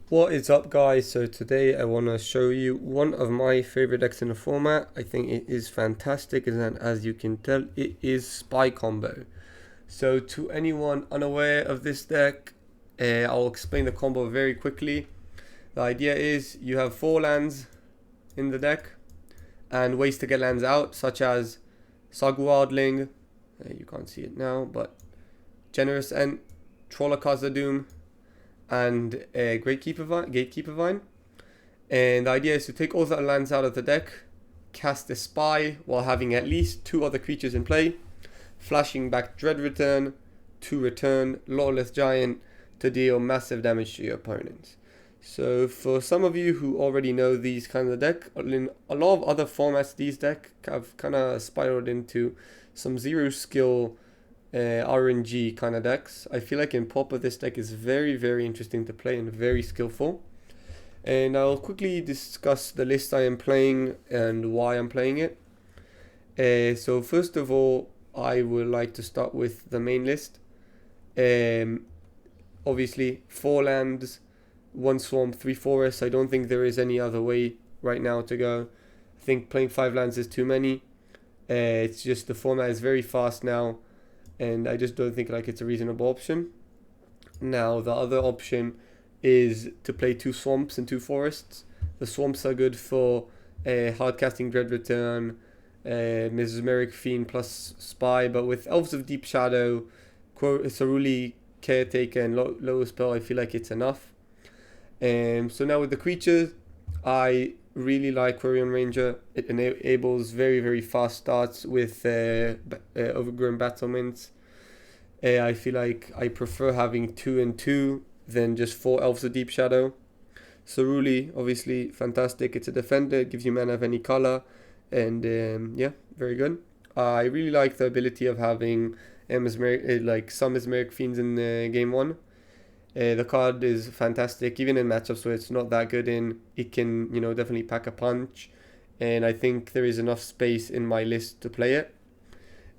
What is up, guys? So today I want to show you one of my favorite decks in the format. I think it is fantastic, and as you can tell, it is Spy Combo. So to anyone unaware of this deck, I'll explain the combo very quickly. The idea is you have 4 lands in the deck and ways to get lands out, such as Sagu Wildling, you can't see it now, but Generous Ent, Troller Khazad-dûm, and Gatekeeper Vine. And the idea is to take all the lands out of the deck, cast a Spy while having at least 2 other creatures in play, flashing back Dread Return to return Lawless Giant to deal massive damage to your opponents. So for some of you who already know these kinds of deck, in a lot of other formats these decks have kind of spiraled into some zero skill RNG kind of decks. I feel like in Pauper this deck is very interesting to play and very skillful. And I'll quickly discuss the list I am playing and why I'm playing it. So first of all, I would like to start with the main list. Obviously 4 lands, 1 swamp, 3 forests. I don't think there is any other way right now to go. I think playing 5 lands is too many. It's just the format is very fast now, and I just don't think like it's a reasonable option. Now the other option is to play 2 swamps and 2 forests. The swamps are good for hard casting Dread Return, Mesmeric Fiend plus Spy, but with Elves of Deep Shadow, Ceruli, Caretaker, and Low Spell, I feel like it's enough. So now with the creatures, I really like Quirion Ranger. It enables very fast starts with overgrown battlements. I feel like I prefer having 2 and 2 than just 4 Elves of Deep Shadow. Ceruli, obviously fantastic. It's a defender, it gives you mana of any color, and yeah, very good. I really like the ability of having some Mesmeric Fiends in game 1. The card is fantastic, even in matchups where it's not that good in. It can, definitely pack a punch, and I think there is enough space in my list to play it.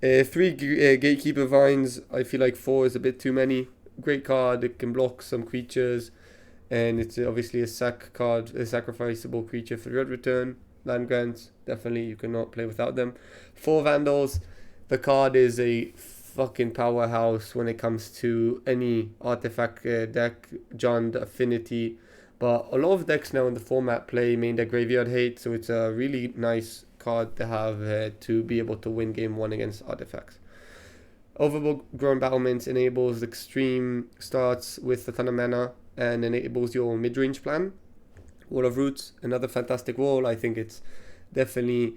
3 Gatekeeper Vines, I feel like 4 is a bit too many. Great card, it can block some creatures, and it's obviously a sacrificable creature for Dread Return. Land Grants, definitely, you cannot play without them. 4 Vandals, the card is a fucking powerhouse when it comes to any artifact deck, Jund, Affinity, but a lot of decks now in the format play main deck Graveyard Hate, so it's a really nice card to have to be able to win game 1 against artifacts. Overgrown Battlements enables extreme starts with a ton of mana and enables your mid-range plan. Wall of Roots, another fantastic wall. I think it's definitely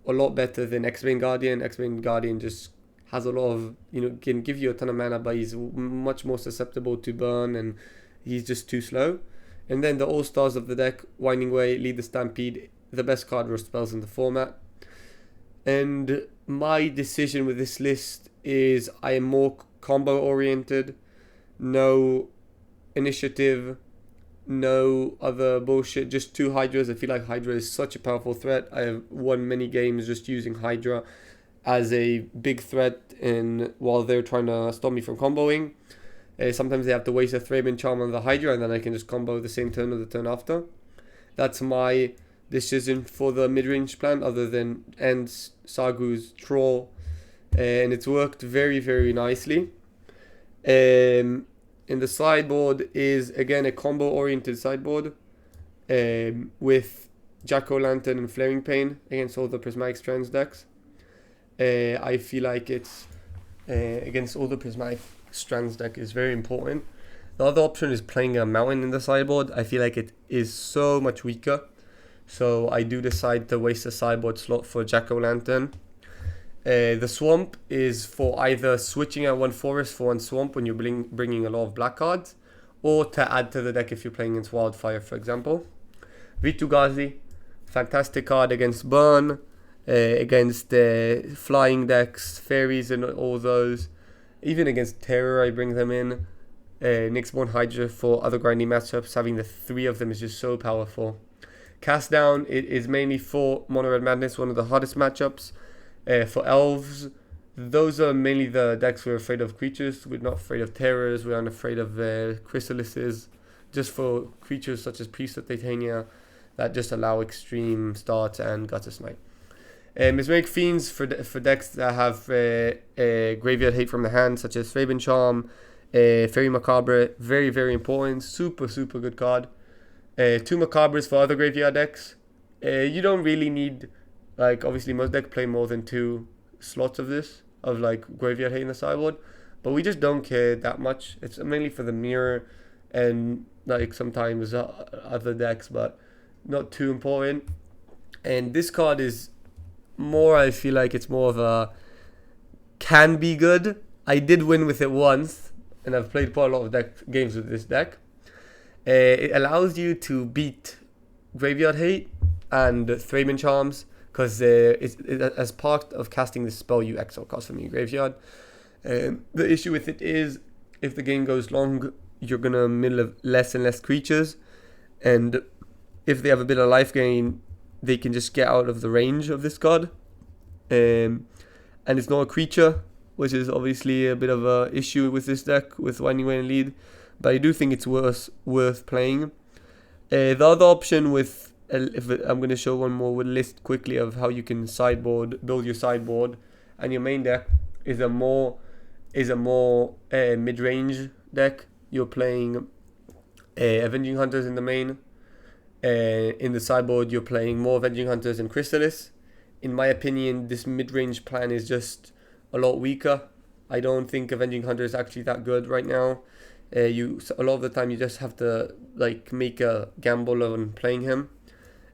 a lot better than X-Bane Guardian. X-Bane Guardian just has a lot of, can give you a ton of mana, but he's much more susceptible to burn, and he's just too slow. And then the all-stars of the deck, Winding Way, Lead the Stampede, the best card or spells in the format. And my decision with this list is I am more combo-oriented, no initiative, no other bullshit, just 2 Hydras. I feel like Hydra is such a powerful threat. I have won many games just using Hydra as a big threat, and while they're trying to stop me from comboing, sometimes they have to waste a Thraben Charm on the Hydra, and then I can just combo the same turn or the turn after. That's my decision for the mid-range plan, other than Ents, Sagu's, Troll, and it's worked very nicely. And the sideboard is again a combo-oriented sideboard with Jack-O-Lantern and Flaring Pain against all the Prismatic Strands decks. I feel like it's against all the Prismatic Strands deck is very important. The other option is playing a Mountain in the sideboard. I feel like it is so much weaker, so I do decide to waste a sideboard slot for Jack-O-Lantern. The Swamp is for either switching out 1 forest for 1 swamp when you're bringing a lot of black cards, or to add to the deck if you're playing against Wildfire, for example. Vitu-Ghazi, fantastic card against burn, against flying decks, fairies and all those. Even against terror I bring them in. Nyxborn Hydra for other grinding matchups, having the 3 of them is just so powerful. Cast Down, it is mainly for Mono Red Madness, one of the hardest matchups. For Elves, those are mainly the decks we're afraid of creatures. We're not afraid of terrors, we're unafraid of chrysalises, just for creatures such as Priest of Titania that just allow extreme start and Gutter Smite. Mesmeric Fiends for decks that have graveyard hate from the hand, such as Thraben Charm, Fairy Macabre, very, very important, super good card. 2 Macabres for other graveyard decks. You don't really need, like, obviously most decks play more than 2 slots of this, of like graveyard hate in the sideboard, but we just don't care that much. It's mainly for the mirror and like sometimes other decks, but not too important. And this card is more, I feel like it's more of a can be good. I did win with it once, and I've played quite a lot of games with this deck. It allows you to beat Graveyard Hate and Thraben Charms, because as part of casting this spell, you exile cards from your graveyard. The issue with it is, if the game goes long, you're going to mill less and less creatures, and if they have a bit of life gain, they can just get out of the range of this card. And it's not a creature, which is obviously a bit of a issue with this deck, with Winding Way and Lead, but I do think it's worth playing. The other option with, I'm going to show one more list quickly of how you can build your sideboard and your main deck, is a more mid-range deck. You're playing Avenging Hunters in the main. In the sideboard, you're playing more Avenging Hunters and Chrysalis. In my opinion, this mid-range plan is just a lot weaker. I don't think Avenging Hunter is actually that good right now. A lot of the time you just have to like make a gamble on playing him,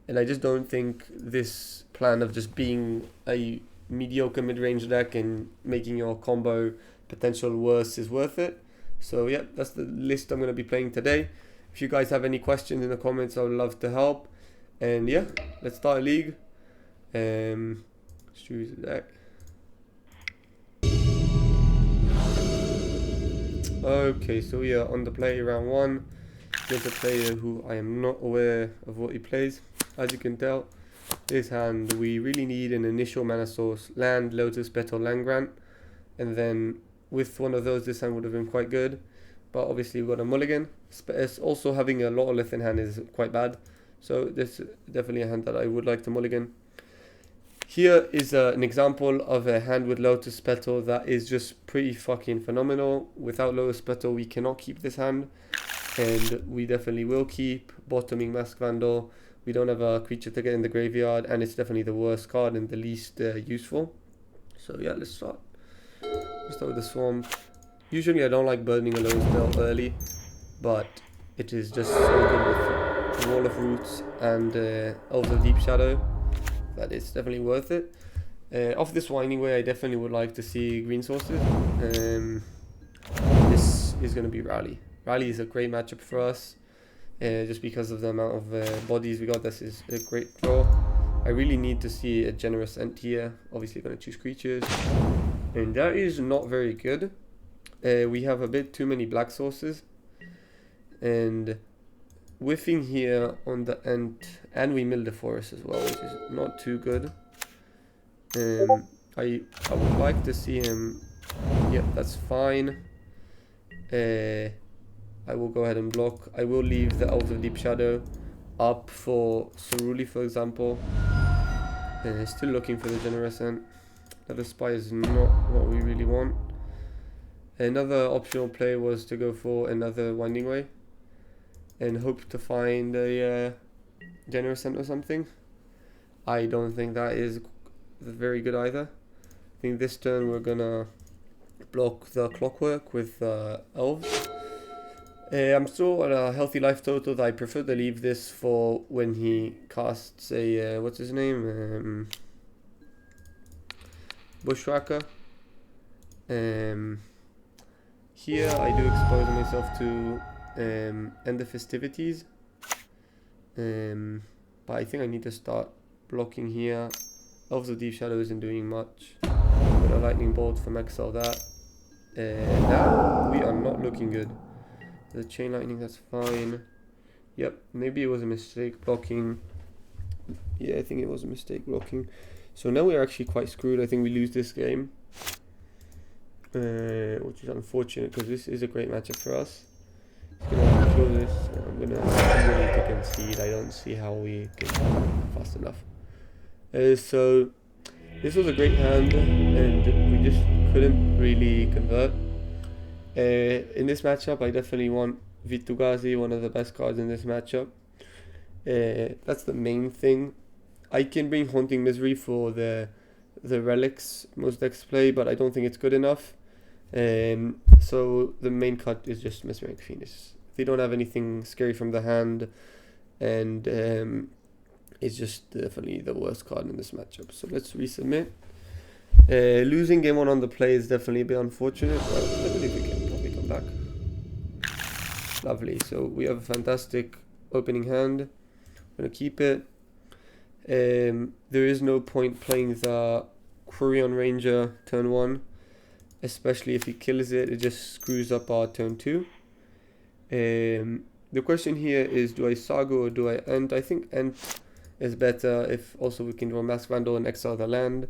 and I just don't think this plan of just being a mediocre mid-range deck and making your combo potential worse is worth it. So yeah, that's the list I'm going to be playing today. If you guys have any questions in the comments, I would love to help. And yeah, let's start a league. Let's choose a deck. Okay, so we are on the play round 1. There's a player who I am not aware of what he plays. As you can tell, this hand we really need an initial mana source, land, Lotus, Petal, Land Grant, and then with one of those this hand would have been quite good. But obviously we've got a mulligan. It's also having a lot of lith in hand is quite bad. So this is definitely a hand that I would like to mulligan. Here is an example of a hand with Lotus Petal that is just pretty fucking phenomenal. Without Lotus Petal we cannot keep this hand, and we definitely will keep Bottoming Mask Vandal. We don't have a creature to get in the graveyard, and it's definitely the worst card and the least useful. So yeah, let's start. Let's start with the Swamp. Usually I don't like burning a Lotus Petal early, but it is just so good with Wall of Roots and Elves of Deep Shadow that it's definitely worth it. Off this Winding Way I definitely would like to see green sources. This is going to be Rally. Rally is a great matchup for us, just because of the amount of bodies we got. This is a great draw. I really need to see a Generous Ent here. Obviously going to choose creatures, and that is not very good. We have a bit too many black sources, and whiffing here on the Ent, and we mill the forest as well, which is not too good. I would like to see him. Yep, that's fine. I will go ahead and block. I will leave the Elves of Deep Shadow up for Ceruli, for example. Still looking for the Generous Ent. Another Spy is not what we really want. Another optional play was to go for another Winding Way and hope to find a Generous Ent or something. I don't think that is very good either. I think this turn we're gonna block the Clockwork with Elves. I'm still at a healthy life total. I prefer to leave this for when he casts a what's his name, Bushwhacker. Here I do expose myself to end the festivities, but I think I need to start blocking here. Elves of Deep Shadow isn't doing much. Got a Lightning Bolt from exile that. Now we are not looking good. The Chain Lightning, that's fine. Yep, maybe it was a mistake blocking. Yeah, I think it was a mistake blocking. So now we're actually quite screwed. I think we lose this game, which is unfortunate because this is a great matchup for us. gonna kill this. I'm willing to concede. I don't see how we can fast enough. So this was a great hand, and we just couldn't really convert. In this matchup, I definitely want Vitugazi, one of the best cards in this matchup. That's the main thing. I can bring Haunting Misery for the relics most decks play, but I don't think it's good enough. So the main cut is just Mesmeric Phoenix. They don't have anything scary from the hand, and it's just definitely the worst card in this matchup. So let's resubmit. Losing game 1 on the play is definitely a bit unfortunate, but I believe we can probably come back. Lovely. So we have a fantastic opening hand. I'm going to keep it. There is no point playing the Quirion Ranger turn 1, especially if he kills it. It just screws up our turn 2. The question here is, do I Saga or do I Ent? I think Ent is better if also we can draw Mask Vandal and exile the land.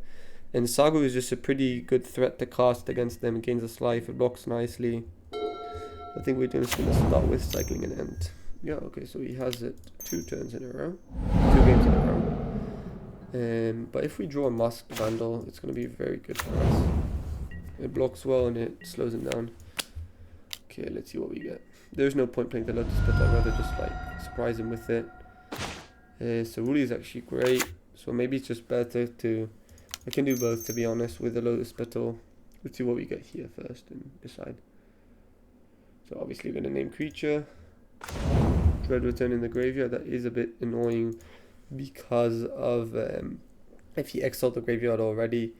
And Saga is just a pretty good threat to cast against them. It gains us life, it blocks nicely. I think we're just going to start with cycling an Ent. Yeah, okay, so he has it 2 turns in a row. 2 games in a row. But if we draw a Masked Vandal, it's going to be very good for us. It blocks well and it slows him down. Okay, let's see what we get. There's no point playing the Lotus Petal, I'd rather just like surprise him with it. So Ruli is actually great, so maybe it's just better to... I can do both, to be honest, with the Lotus Petal. Let's see what we get here first and decide. So obviously we're going to name creature. Dread Return in the graveyard. That is a bit annoying because of if he exiled the graveyard already,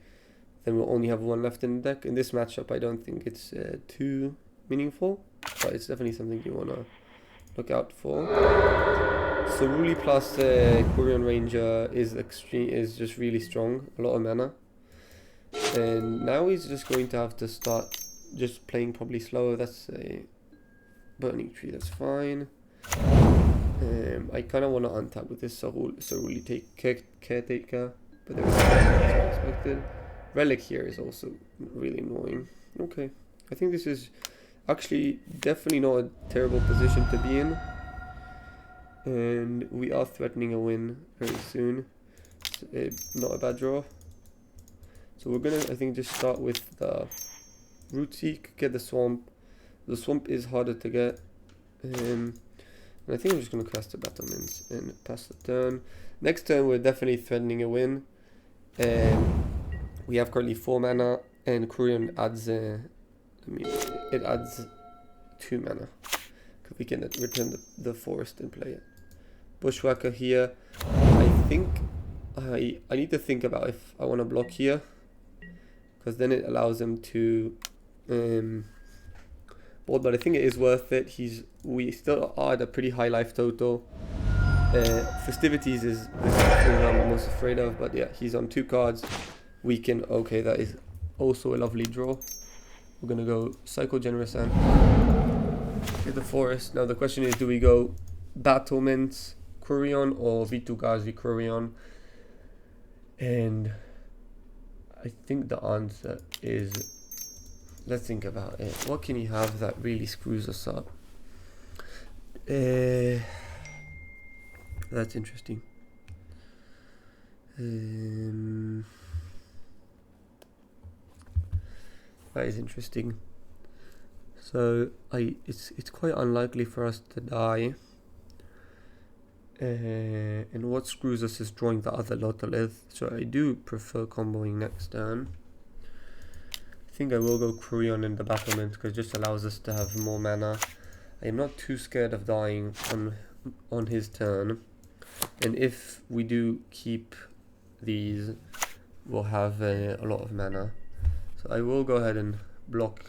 then we'll only have 1 left in the deck. In this matchup, I don't think it's too meaningful, but it's definitely something you want to look out for. So Ruli plus Quirion Ranger is just really strong, a lot of mana. And now he's just going to have to start just playing probably slower. That's a Burning Tree, that's fine. I kind of want to untap with this Ruli take Caretaker, but there was something unexpected. Relic here is also really annoying. Okay, I think this is actually definitely not a terrible position to be in. And we are threatening a win very soon. Not a bad draw. So we're gonna, I think, just start with the Root Seek, get the Swamp. The Swamp is harder to get. And I think I'm just gonna cast the Battlements and pass the turn. Next turn we're definitely threatening a win. We have currently 4 mana, and Quirion adds it adds 2 mana. Because we can return the forest and play it. Bushwhacker here. I think I need to think about if I want to block here, because then it allows him to board, but I think it is worth it. We still are at a pretty high life total. Festivities is the thing I'm most afraid of, but yeah, he's on 2 cards. We can, okay, that is also a lovely draw. We're gonna go Psycho Generous and get the forest. Now the question is, do we go Battlements Quirion or Vitugazi Quirion? And I think the answer is, let's think about it. What can you have that really screws us up? That's interesting. That is interesting. So it's quite unlikely for us to die. And what screws us is drawing the other Lotolith. So I do prefer comboing next turn. I think I will go Quirion in the Battlement because it just allows us to have more mana. I am not too scared of dying on his turn. And if we do keep these, we'll have a lot of mana. So I will go ahead and block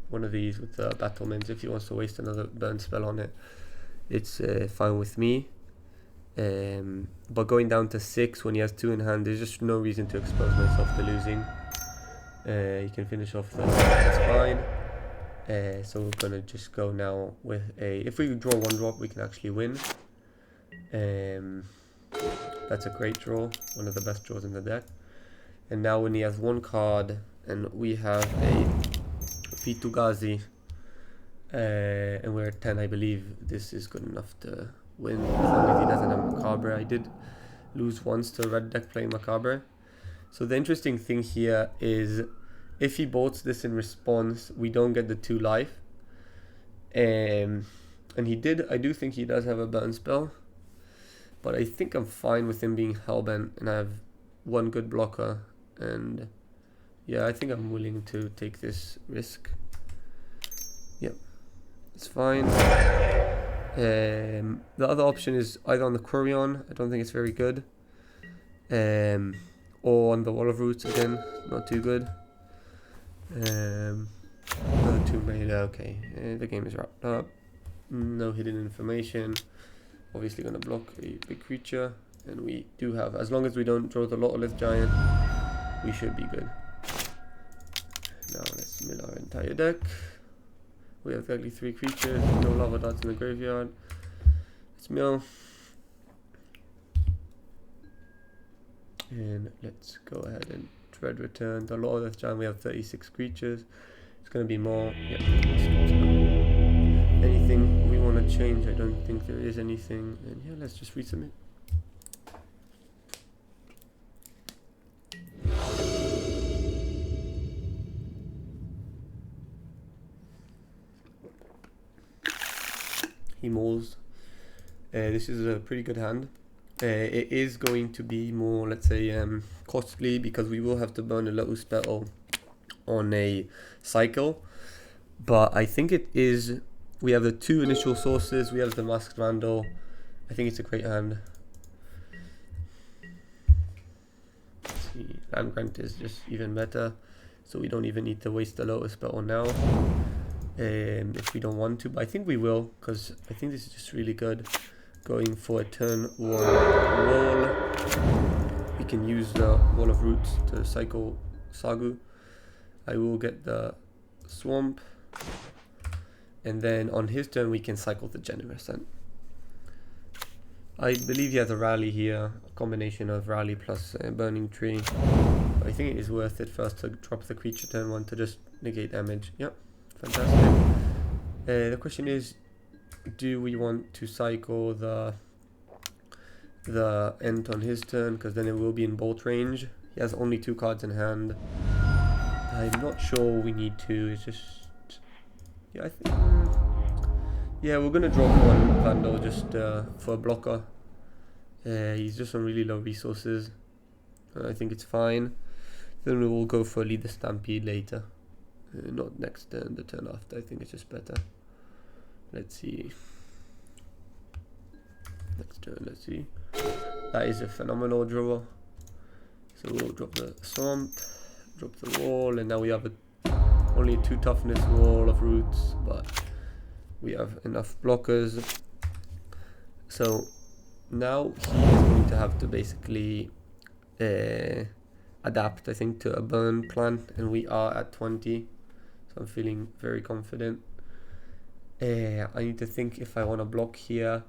one of these with the Battlements. If he wants to waste another burn spell on it, it's fine with me. But going down to 6 when he has 2 in hand, there's just no reason to expose myself to losing. You can finish off that's fine. So we're gonna just go now with if we draw 1 drop, we can actually win. That's a great draw, one of the best draws in the deck. And now when he has 1 card and we have a Vitugazi, And we're at 10. I believe this is good enough to win as long as he doesn't have Macabre. I did lose once to red deck playing Macabre. So the interesting thing here is if he bolts this in response, we don't get the 2 life. And he did, I do think he does have a burn spell. But I think I'm fine with him being hellbent and I have 1 good blocker. And yeah, I think I'm willing to take this risk. Yep, it's fine. The other option is either on the Quirion, I don't think it's very good. Or on the Wall of Roots, again, not too good. Another Tomb Raider, okay. The game is wrapped up. No hidden information. Obviously gonna block a big creature. And we do have, as long as we don't draw the Lotolith Giant, we should be good. Now let's mill our entire deck. We have exactly 3 creatures, no lava dots in the graveyard. Let's mill. And let's go ahead and dread return. The Lotolith Giant, we have 36 creatures. It's going to be more. Yep. Anything we want to change? I don't think there is anything. And yeah, let's just resubmit. He mauls. This is a pretty good hand. It is going to be more, let's say, costly because we will have to burn a little spell on a cycle. But I think it is. We have the 2 initial sources. We have the Masked Vandal. I think it's a great hand. Let's see. Land Grant is just even better. So we don't even need to waste the Lotus spell now. If we don't want to, but I think we will because I think this is just really good. Going for a turn 1 wall. We can use the Wall of Roots to cycle Sagu. I will get the Swamp. And then on his turn we can cycle the Generous. And I believe he has a Rally here. A combination of Rally plus Burning Tree. I think it is worth it first to drop the creature turn 1 to just negate damage. Yep. Fantastic. The question is, do we want to cycle the Ent on his turn? Because then it will be in bolt range. He has only 2 cards in hand. I'm not sure we need to. It's just, yeah, I think, yeah, we're gonna drop 1 Vandal just for a blocker. He's just on really low resources. I think it's fine. Then we will go for Lead the Stampede later. Not next turn, the turn after. I think it's just better. Let's see. Next turn, let's see. That is a phenomenal draw. So we'll drop the Swamp, drop the wall, and now we have only a 2 toughness Wall of Roots, but we have enough blockers. So now he is going to have to basically adapt, I think, to a burn plan, and we are at 20. I'm feeling very confident. I need to think if I want to block here.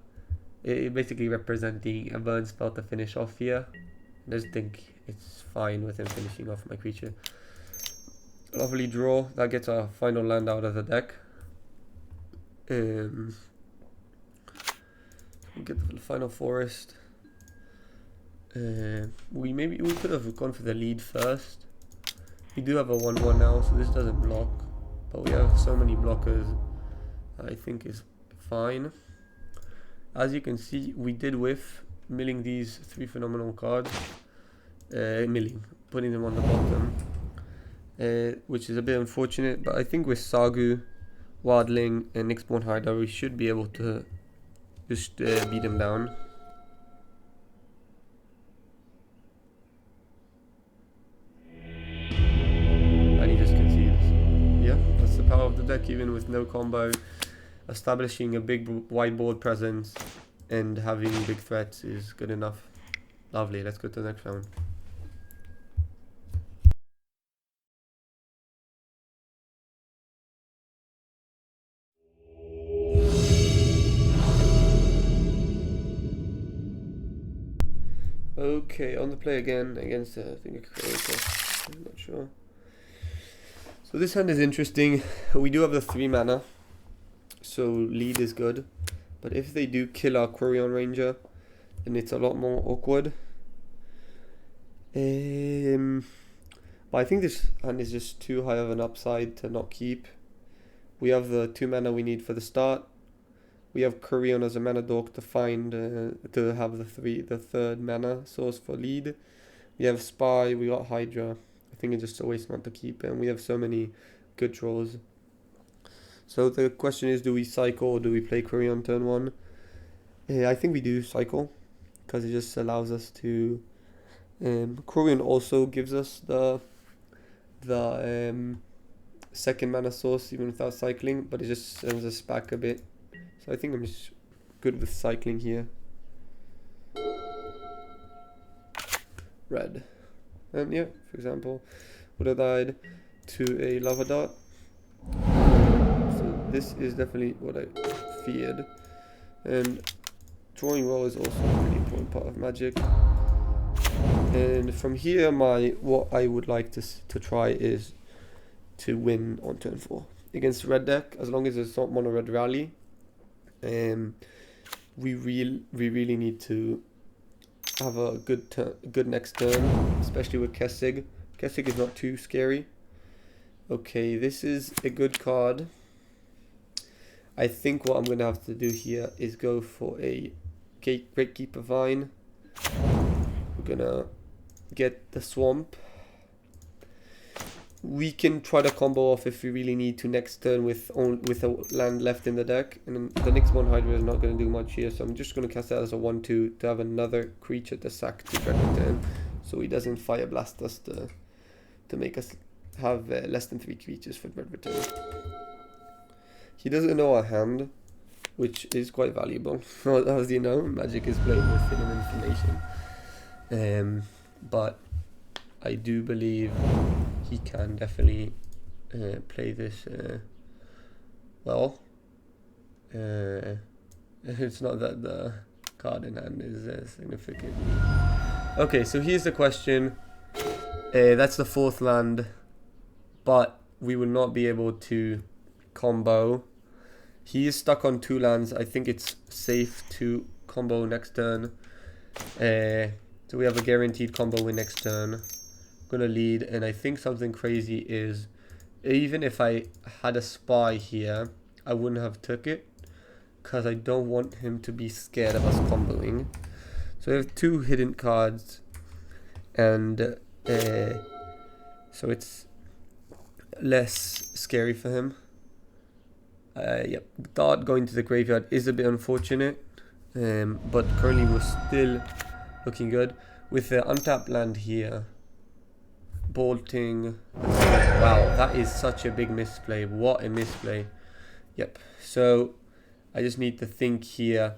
Basically representing a burn spell to finish off here. I just think it's fine with him finishing off my creature. Lovely draw. That gets our final land out of the deck. We get the final forest. We could have gone for the lead first. We do have a 1/1 now, so this doesn't block. But we have so many blockers, I think is fine. As you can see, we did whiff milling these 3 phenomenal cards. Putting them on the bottom, which is a bit unfortunate. But I think with Sagu, Wildling, and Nyxborn Hydra, we should be able to just beat them down. Power of the deck, even with no combo. Establishing a big wide board presence and having big threats is good enough. Lovely, let's go to the next round. Okay, on the play again against I think a creator. I'm not sure. So this hand is interesting. We do have the 3 mana. so lead is good. But if they do kill our Quirion Ranger, then it's a lot more awkward. But I think this hand is just too high of an upside to not keep. We have the 2 mana we need for the start. We have Quirion as a mana dork to find to have the third mana source for lead. We have Spy, we got Hydra. I think it's just a waste not to keep it, and we have so many good draws. So the question is, do we cycle or do we play Quirion turn 1? I think we do cycle, because it just allows us to... Quirion also gives us the second mana source even without cycling, but it just sends us back a bit. So I think I'm just good with cycling here. Red. Yeah, for example, would have died to a lava dart. So this is definitely what I feared. And drawing well is also a pretty important part of Magic. And from here, what I would like to try is to win on turn 4 against the red deck, as long as it's not mono red rally. We really need to have a good next turn, especially with Kessig. Kessig is not too scary. Okay, this is a good card. I think what I'm going to have to do here is go for a Gatekeeper Vine. We're going to get the Swamp. We can try to combo off if we really need to next turn with a land left in the deck. And then the next one Hydra is not going to do much here, so I'm just going to cast that as a 1/2 to have another creature to sack to dread return, so he doesn't Fire Blast us to make us have less than 3 creatures for dread return. He doesn't know our hand, which is quite valuable. As you know, Magic is playing with hidden information. But I do believe he can definitely play this well. It's not that the card in hand is significant. Okay, so here's the question. That's the 4th land, but we will not be able to combo. He is stuck on 2 lands. I think it's safe to combo next turn. So we have a guaranteed combo win next turn. Gonna lead, and I think something crazy is, even if I had a Spy here, I wouldn't have took it, because I don't want him to be scared of us comboing. So we have 2 hidden cards, and so it's less scary for him. Yep, Dart going to the graveyard is a bit unfortunate, but currently we're still looking good with the untapped land here. Bolting. Wow, that is such a big misplay. What a misplay. Yep. So I just need to think here.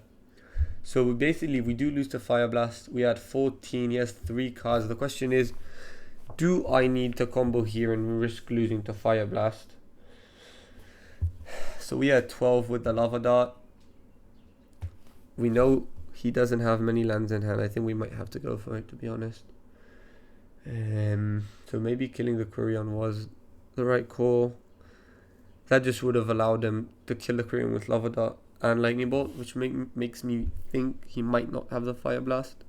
So we do lose to Fire Blast. We had 14. He has 3 cards. The question is, do I need to combo here and risk losing to Fire Blast? So we had 12 with the Lava Dart. We know he doesn't have many lands in hand. I think we might have to go for it, to be honest. So maybe killing the Quirion was the right call. That just would have allowed him to kill the Quirion with Lava Dart and Lightning Bolt, which makes me think he might not have the Fire Blast.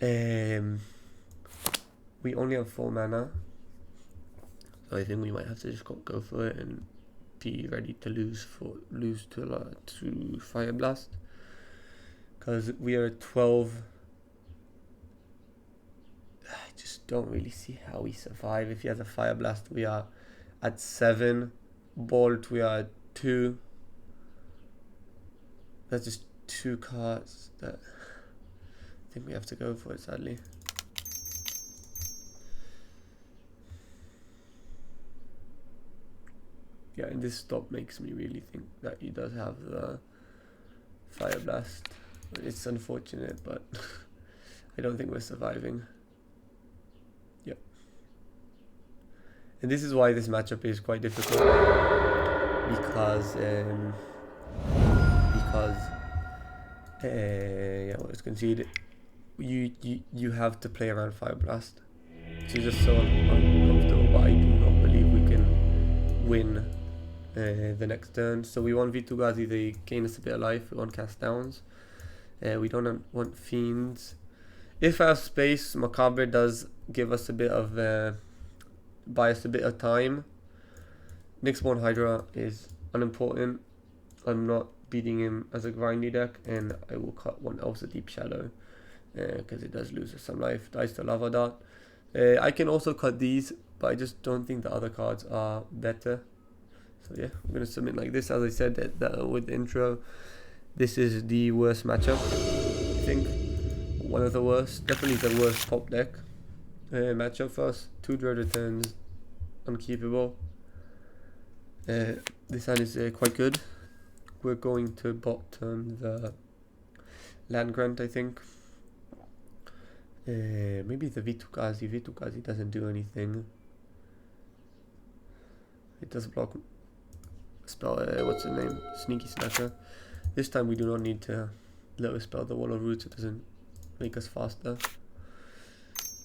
We only have 4 mana, so I think we might have to just go for it and be ready to lose to Fire Blast, because we are at 12. I just don't really see how we survive. If he has a Fire Blast, we are at 7. Bolt, we are at 2. That's just 2 cards that I think we have to go for it, sadly. Yeah, and this stop makes me really think that he does have the Fire Blast. It's unfortunate, but I don't think we're surviving. Yep. And this is why this matchup is quite difficult, because yeah, well, it's conceded. You have to play around Fire Blast. It's just so uncomfortable, but I do not believe we can win the next turn. So we want Vitu-Ghazi, they gain us a bit of life. We want cast downs. We don't want fiends. If I have space, Macabre does give us a bit of buy us a bit of time. Nyxborn Hydra is unimportant. I'm not beating him as a grindy deck, and I will cut one Elves of Deep Shadow because it does lose us some life. Dies to Lava Dart. I can also cut these, but I just don't think the other cards are better. So yeah, I'm gonna submit like this. As I said with the intro, this is the worst matchup. I think one of the worst, definitely the worst top deck matchup for us. 2 Dread Returns, unkeepable. This hand is quite good. We're going to bottom the land grant, I think. Maybe the Vitu-Ghazi. Vitu-Ghazi doesn't do anything. It does block spell. What's the name? Sneaky Snatcher. This time we do not need to lower spell the Wall of Roots. It doesn't make us faster.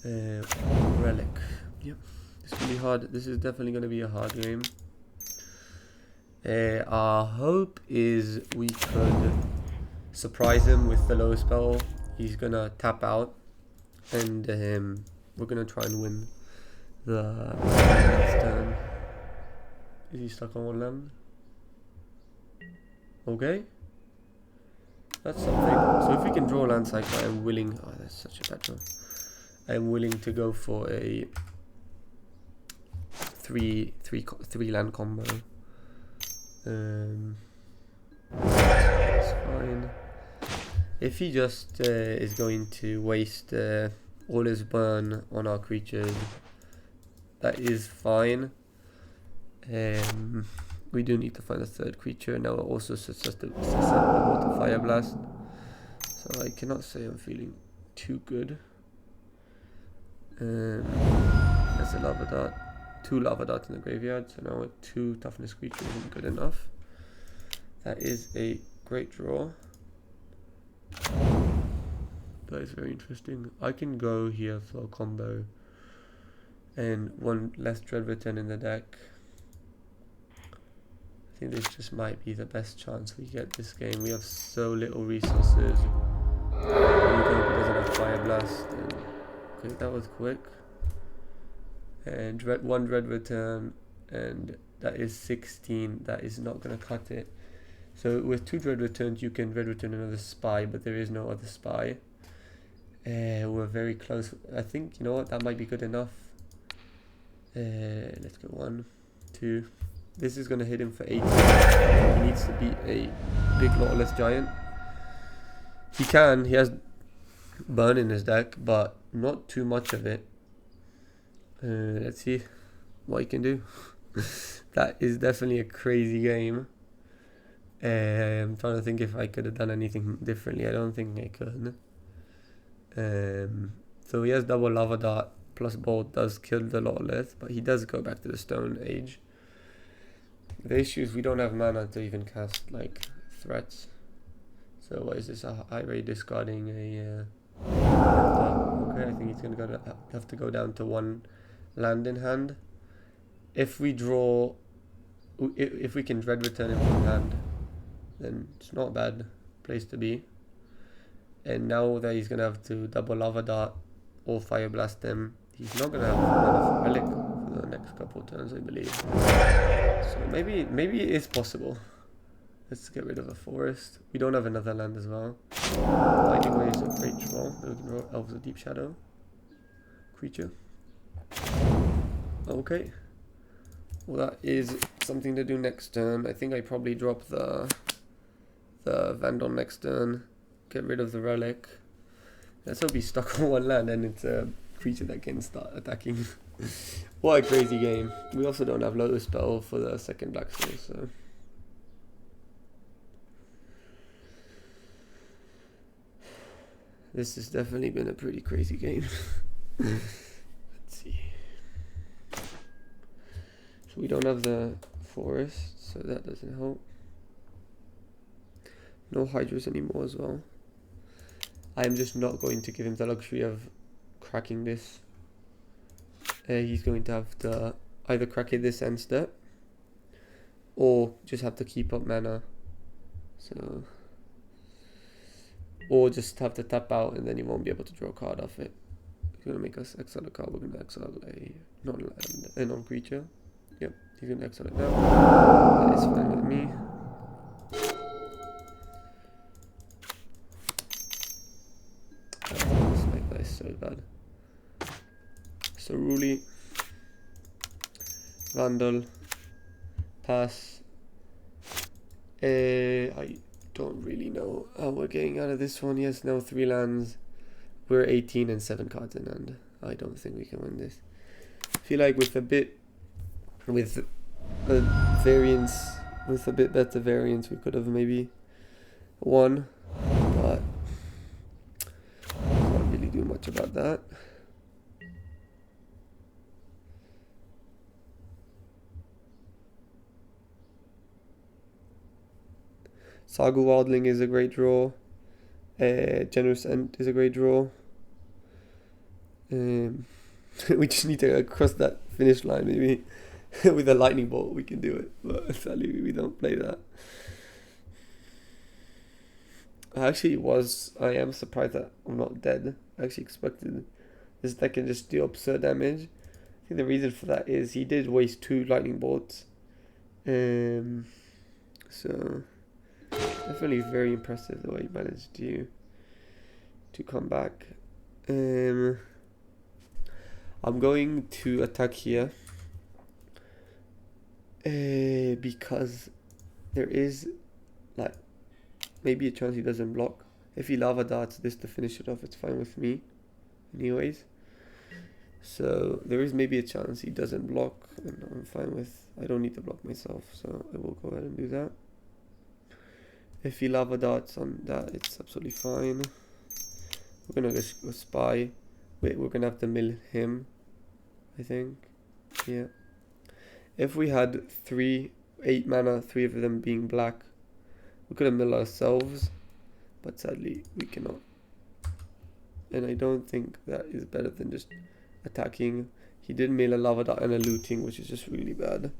Relic. Yep. This is gonna be hard. This is definitely gonna be a hard game. Our hope is we could surprise him with the lower spell. He's gonna tap out, and we're gonna try and win the next turn. Is he stuck on one land? Okay, that's something. So if we can draw a land cycle, I'm willing. Oh, that's such a bad draw. I'm willing to go for a three land combo. That's fine. If he just is going to waste all his burn on our creatures, that is fine. We do need to find a third creature. Now we're also susceptible to Fire Blast, so I cannot say I'm feeling too good. There's a Lava Dart. 2 Lava Darts in the graveyard, so now with 2 toughness creatures isn't good enough. That is a great draw. That is very interesting. I can go here for a combo and 1 less Dread Return in the deck. I think this just might be the best chance we get this game. We have so little resources. We hope he doesn't have Fire Blast. And okay, that was quick. And 1 Dread Return, and that is 16. That is not going to cut it. So with 2 Dread Returns, you can Dread Return another Spy, but there is no other Spy. We're very close. I think, you know what, that might be good enough. Let's go 1, 2. This is going to hit him for 18. He needs to beat a big Lawless Giant. He has burn in his deck, but not too much of it. Let's see what he can do. That is definitely a crazy game. I'm trying to think if I could have done anything differently. I don't think I could. So he has double Lava Dart plus Bolt does kill the Lawless, but he does go back to the Stone Age. The issue is we don't have mana to even cast like threats. So what is this? A high rate discarding a okay, I think he's gonna have to go down to 1 land in hand. If we draw, if we can Dread Return him from hand, then it's not a bad place to be. And now that he's gonna have to double Lava Dart or Fire Blast him, he's not gonna have mana for Relic for the next couple of turns, I believe. So maybe it is possible. Let's get rid of a forest. We don't have another land as well. Lightning Wave is a great draw. We can draw Elves of Deep Shadow creature. Okay. Well, that is something to do next turn. I think I probably drop the Vandal next turn. Get rid of the Relic. Let's hope he's stuck on 1 land and it's a creature that can start attacking. What a crazy game. We also don't have Lotus Spell for the second Black Soul, so... This has definitely been a pretty crazy game. Let's see. So we don't have the forest, so that doesn't help. No Hydras anymore as well. I'm just not going to give him the luxury of cracking this. He's going to have to either crack it this end step, or just have to keep up mana. So, or just have to tap out and then you won't be able to draw a card off it. He's gonna make us exile a card. We're gonna exile a non-creature. Yep, he's gonna exile it now. That is fine with me. That is so bad. So Ruli, Vandal, pass. I don't really know how we're getting out of this one. Yes, no 3 lands. We're 18 and 7 cards in hand. I don't think we can win this. I feel like with a bit better variance, we could have maybe won, but can't really do much about that. Saga Wildling is a great draw. Generous End is a great draw. We just need to cross that finish line maybe. With a lightning bolt we can do it, but sadly we don't play that. I am surprised that I'm not dead. I actually expected this deck can just do absurd damage. I think the reason for that is he did waste 2 lightning bolts. So definitely very impressive the way he managed to come back. I'm going to attack here because there is like maybe a chance he doesn't block. If he lava darts this to finish it off, it's fine with me anyways. So there is maybe a chance he doesn't block, and I'm fine with, I don't need to block myself, so I will go ahead and do that. If he lava darts on that, it's absolutely fine. We're gonna just go spy. Wait, we're gonna have to mill him, I think. Yeah. If we had 8 mana, 3 of them being black, we could have milled ourselves, but sadly we cannot. And I don't think that is better than just attacking. He did mill a lava dart and a looting, which is just really bad.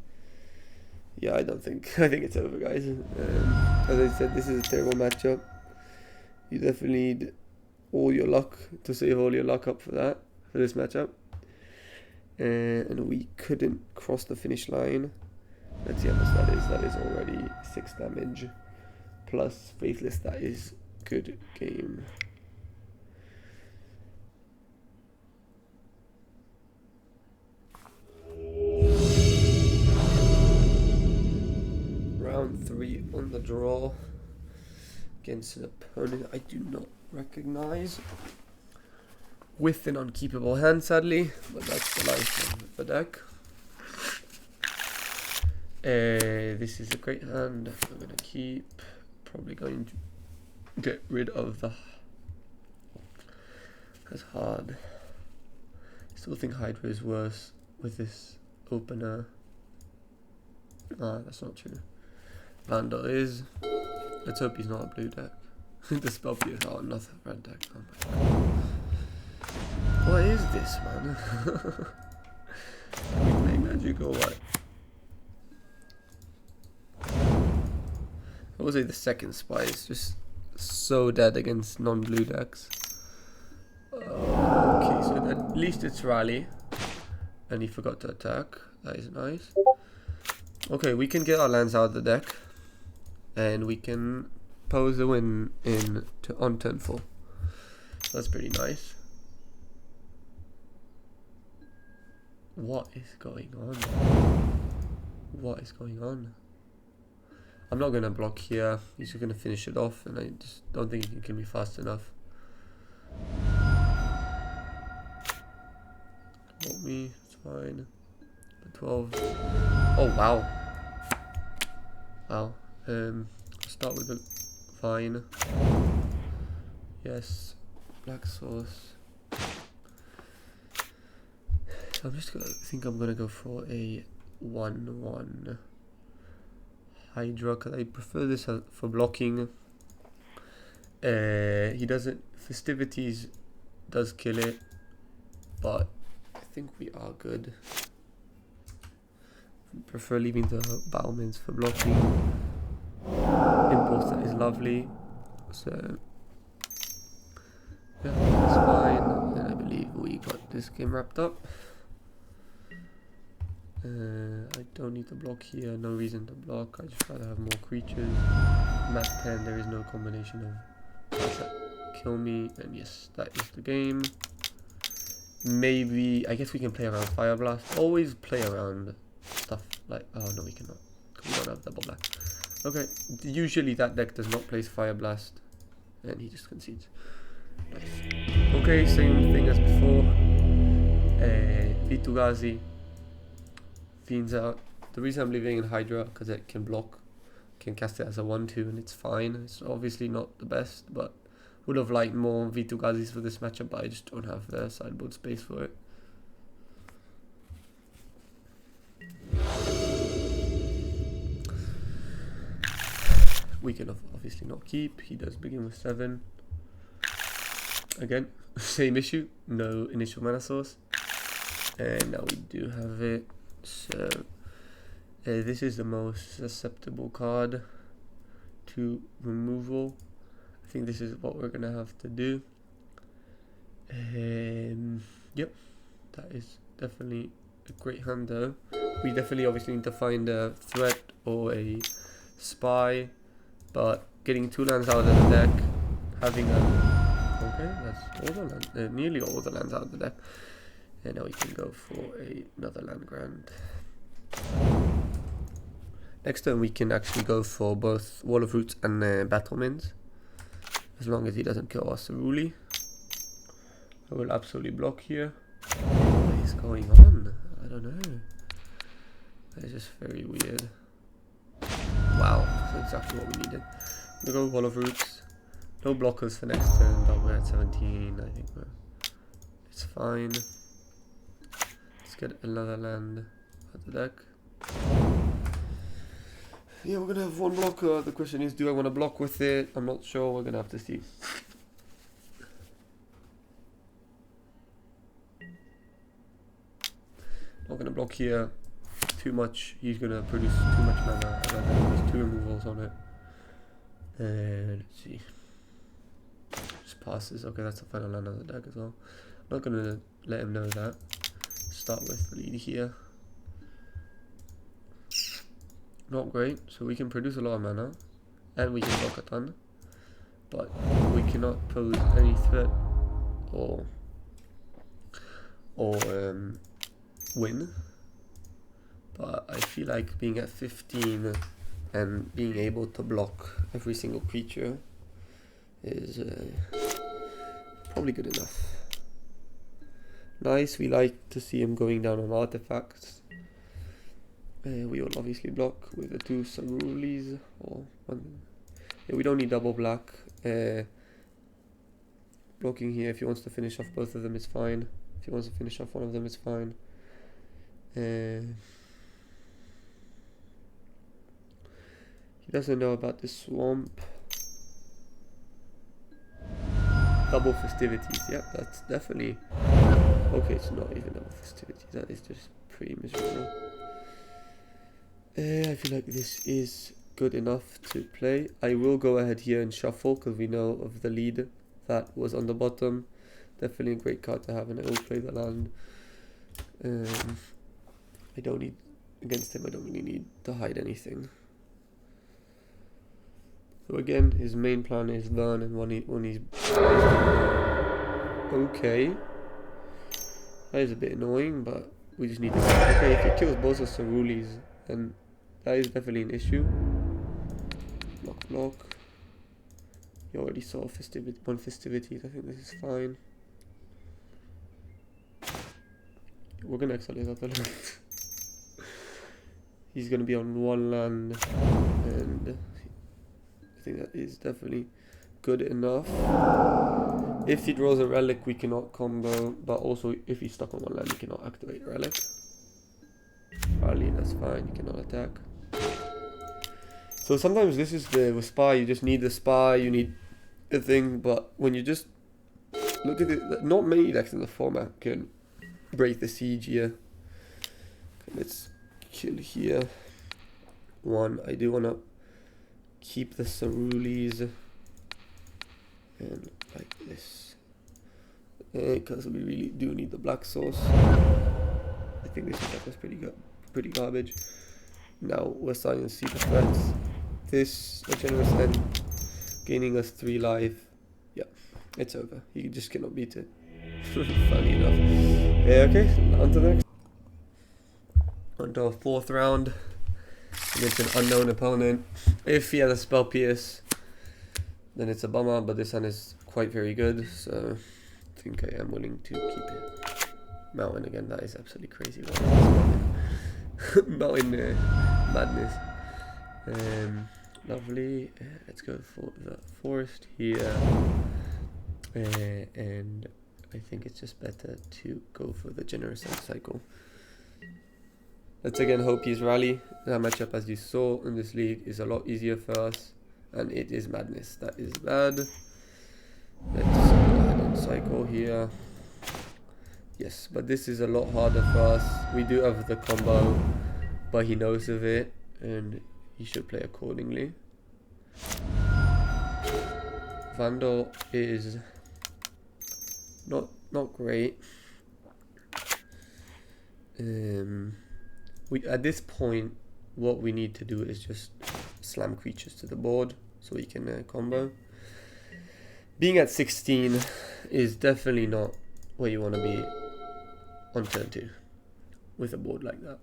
Yeah, I think it's over, guys. As I said, this is a terrible matchup. You definitely need all your luck to save all your luck up for this matchup. And we couldn't cross the finish line. Let's see how much that is. That is already 6 damage. Plus Faithless, that is good game. Round 3 on the draw against an opponent I do not recognize, with an unkeepable hand sadly, but that's the life of the deck. This is a great hand. I'm gonna keep. Probably going to get rid of the. That's hard. Still think Hydra is worse with this opener. Ah, that's not true. Vandal is. Let's hope he's not a blue deck. The spell is another red deck. Oh my god. What is this, man? Can we play Magic or what? I would say the second spy is just so dead against non-blue decks. Okay, so at least it's rally. And he forgot to attack. That is nice. Okay, we can get our lands out of the deck. And we can pose a win on turn 4. That's pretty nice. What is going on? What is going on? I'm not going to block here. He's just going to finish it off, and I just don't think he can kill me fast enough. Block me, it's fine. 12. Oh, wow. Wow. Start with the fine. Yes. Black sauce. So I'm just gonna think I'm gonna go for a 1/1 Hydra, because I prefer this for blocking. He doesn't. Festivities does kill it, but I think we are good prefer leaving the battlements for blocking. Importer is lovely, so yeah, that's fine. And I believe we got this game wrapped up. I don't need to block here, no reason to block, I just rather have more creatures. Mat 10, there is no combination of cards that kill me, and yes, that is the game. Maybe, I guess we can play around Fire Blast. Always play around stuff like, oh no we cannot, we don't have double black. Okay, usually that deck does not place Fire Blast, and he just concedes. Nice. Okay, same thing as before. Vitugazi. Fiends out. The reason I'm leaving in Hydra, because it can block, can cast it as a 1-2 and it's fine. It's obviously not the best, but would have liked more Vitugazis for this matchup, but I just don't have the sideboard space for it. We can obviously not keep. He does begin with 7. Again, same issue. No initial mana source. And now we do have it. So this is the most susceptible card to removal. I think this is what we're gonna have to do. Yep, that is definitely a great hand though. We definitely obviously need to find a threat or a spy, but getting 2 lands out of the deck, having a that's all the land, nearly all the lands out of the deck. And now we can go for another land grant. Next turn we can actually go for both Wall of Roots and Battlements, as long as he doesn't kill us Ceruli. I will absolutely block here. What is going on? I don't know. That is just very weird. Wow, that's exactly what we needed. I'm gonna go Wall of Roots. No blockers for next turn, but we're at 17. I think it's fine. Get another land at the deck. Yeah, we're gonna have 1 blocker. The question is, do I want to block with it? I'm not sure. We're gonna have to see. Not gonna block here too much. He's gonna produce too much mana. I'd rather use 2 removals on it. Let's see. Just passes. Okay, that's the final land of the deck as well. I'm not gonna let him know that. Start with the lead here. Not great, so we can produce a lot of mana and we can block a ton, but we cannot pose any threat or win. But I feel like being at 15 and being able to block every single creature is probably good enough. Nice, we like to see him going down on artifacts. We will obviously block with the 2 Cerulis, or 1. Yeah, we don't need double black. Blocking here, if he wants to finish off both of them, is fine. If he wants to finish off one of them, it's fine. He doesn't know about the swamp. Double festivities, yeah, that's definitely... Okay, it's not even double festivities, that is just pretty miserable. I feel like this is good enough to play. I will go ahead here and shuffle, because we know of the lead that was on the bottom. Definitely a great card to have, and I will play the land. I don't need, against him I don't really need to hide anything. So again, his main plan is burn, and when he's... Okay. That is a bit annoying, but we just need to... Okay, if he kills both of Cerulis, then that is definitely an issue. Block, block. You already saw one festivities, I think this is fine. We're gonna exile that land. He's gonna be on 1 land, and I think that is definitely good enough. If he draws a relic, we cannot combo, but also if he's stuck on 1 land, he cannot activate a relic. Probably that's fine, you cannot attack. So sometimes this is the spy, you just need the spy, you need a thing, but when you just look at it, not many decks in the format can break the siege here. Let's kill here. One, I do want to keep the cerules and like this, because we really do need the black sauce. I think this attack was pretty garbage. Now we're starting to see the threats. This a generous end, gaining us 3 life. Yeah, it's over. You just cannot beat it. Funny enough. Yeah, okay, on to the next. On to our 4th round against an unknown opponent. If he has a spell pierce, then it's a bummer, but this hand is quite very good, so I think I am willing to keep it. Mountain again, that is absolutely crazy. Mountain madness. Lovely. Let's go for the forest here. And I think it's just better to go for the generous end cycle. Let's again hope he's rally. That matchup, as you saw in this league, is a lot easier for us. And it is madness. That is bad. Let's go ahead and cycle here. Yes, but this is a lot harder for us. We do have the combo, but he knows of it, and he should play accordingly. Vandal is not great. We at this point, what we need to do is just slam creatures to the board so we can combo. Being at 16 is definitely not where you want to be on turn 2 with a board like that.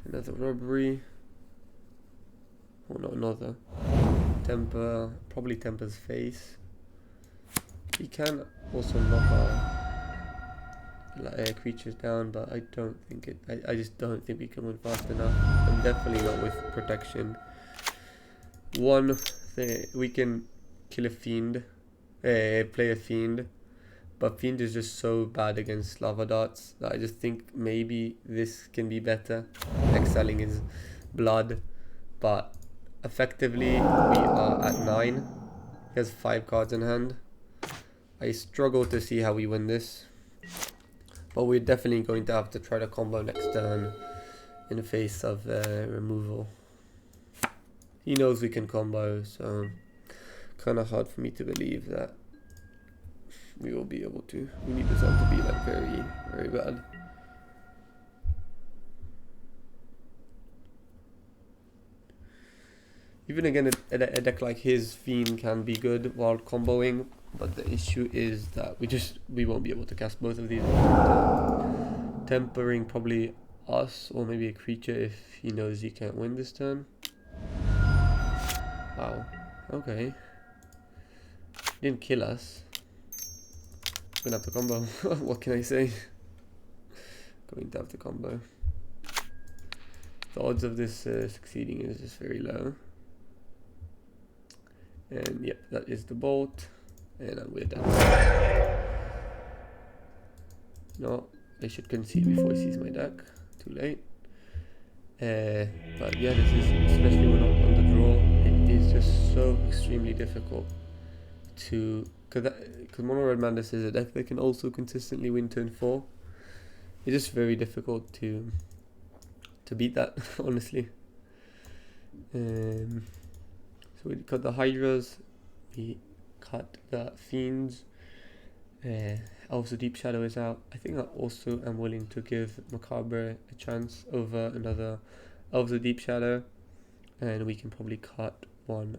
Another robbery. Oh no, another. Temper, probably Temper's face. He can also knock our creatures down, but I don't think it. I just don't think we can win fast enough, and definitely not with protection. One thing, we can kill a fiend, play a fiend, but fiend is just so bad against lava darts that I just think maybe this can be better, exiling his blood. But effectively we are at 9. He has 5 cards in hand. I struggle to see how we win this, but we're definitely going to have to try to combo next turn in the face of removal. He knows we can combo, so kind of hard for me to believe that we will be able to. We need this hand to be like very, very bad. Even again, a deck like his, Fiend can be good while comboing, but the issue is that we won't be able to cast both of these. Tempering probably us or maybe a creature if he knows he can't win this turn. Wow. Okay. Didn't kill us. Gonna have to combo. What can I say? Going to have to combo. The odds of this succeeding is just very low. And yep, that is the bolt. And we're done. No, I should concede before he sees my deck. Too late. But yeah, this is, especially when not on the draw, it is just so extremely difficult to, because Mono Red Madness is a deck that can also consistently win turn 4. It's just very difficult to beat that, honestly. So we cut the Hydras, we cut the Fiends, also Deep Shadow is out. I think I also am willing to give Macabre a chance over another Elves of Deep Shadow, and we can probably cut one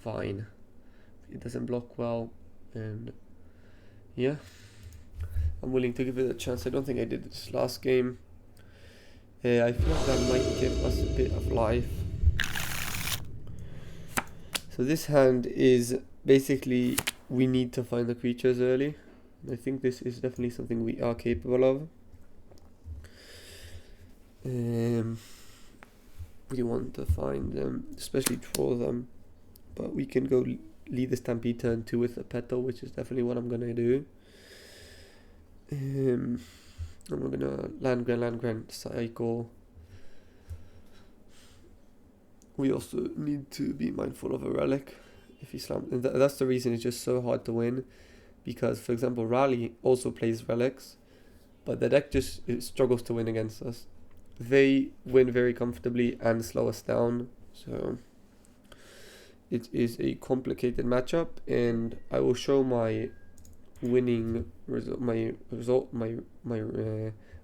Vine. It doesn't block well, and yeah, I'm willing to give it a chance. I don't think I did this last game. I feel like that might give us a bit of life. So this hand is basically, we need to find the creatures early. I think this is definitely something we are capable of. We want to find them, especially draw them. But we can go lead the Stampede turn 2 with a Petal, which is definitely what I'm going to do. And we're going to land grant, cycle. We also need to be mindful of a relic if he slams. And that's the reason it's just so hard to win, because, for example, Rally also plays relics, but the deck just struggles to win against us. They win very comfortably and slow us down, so it is a complicated matchup, and I will show my winning result, my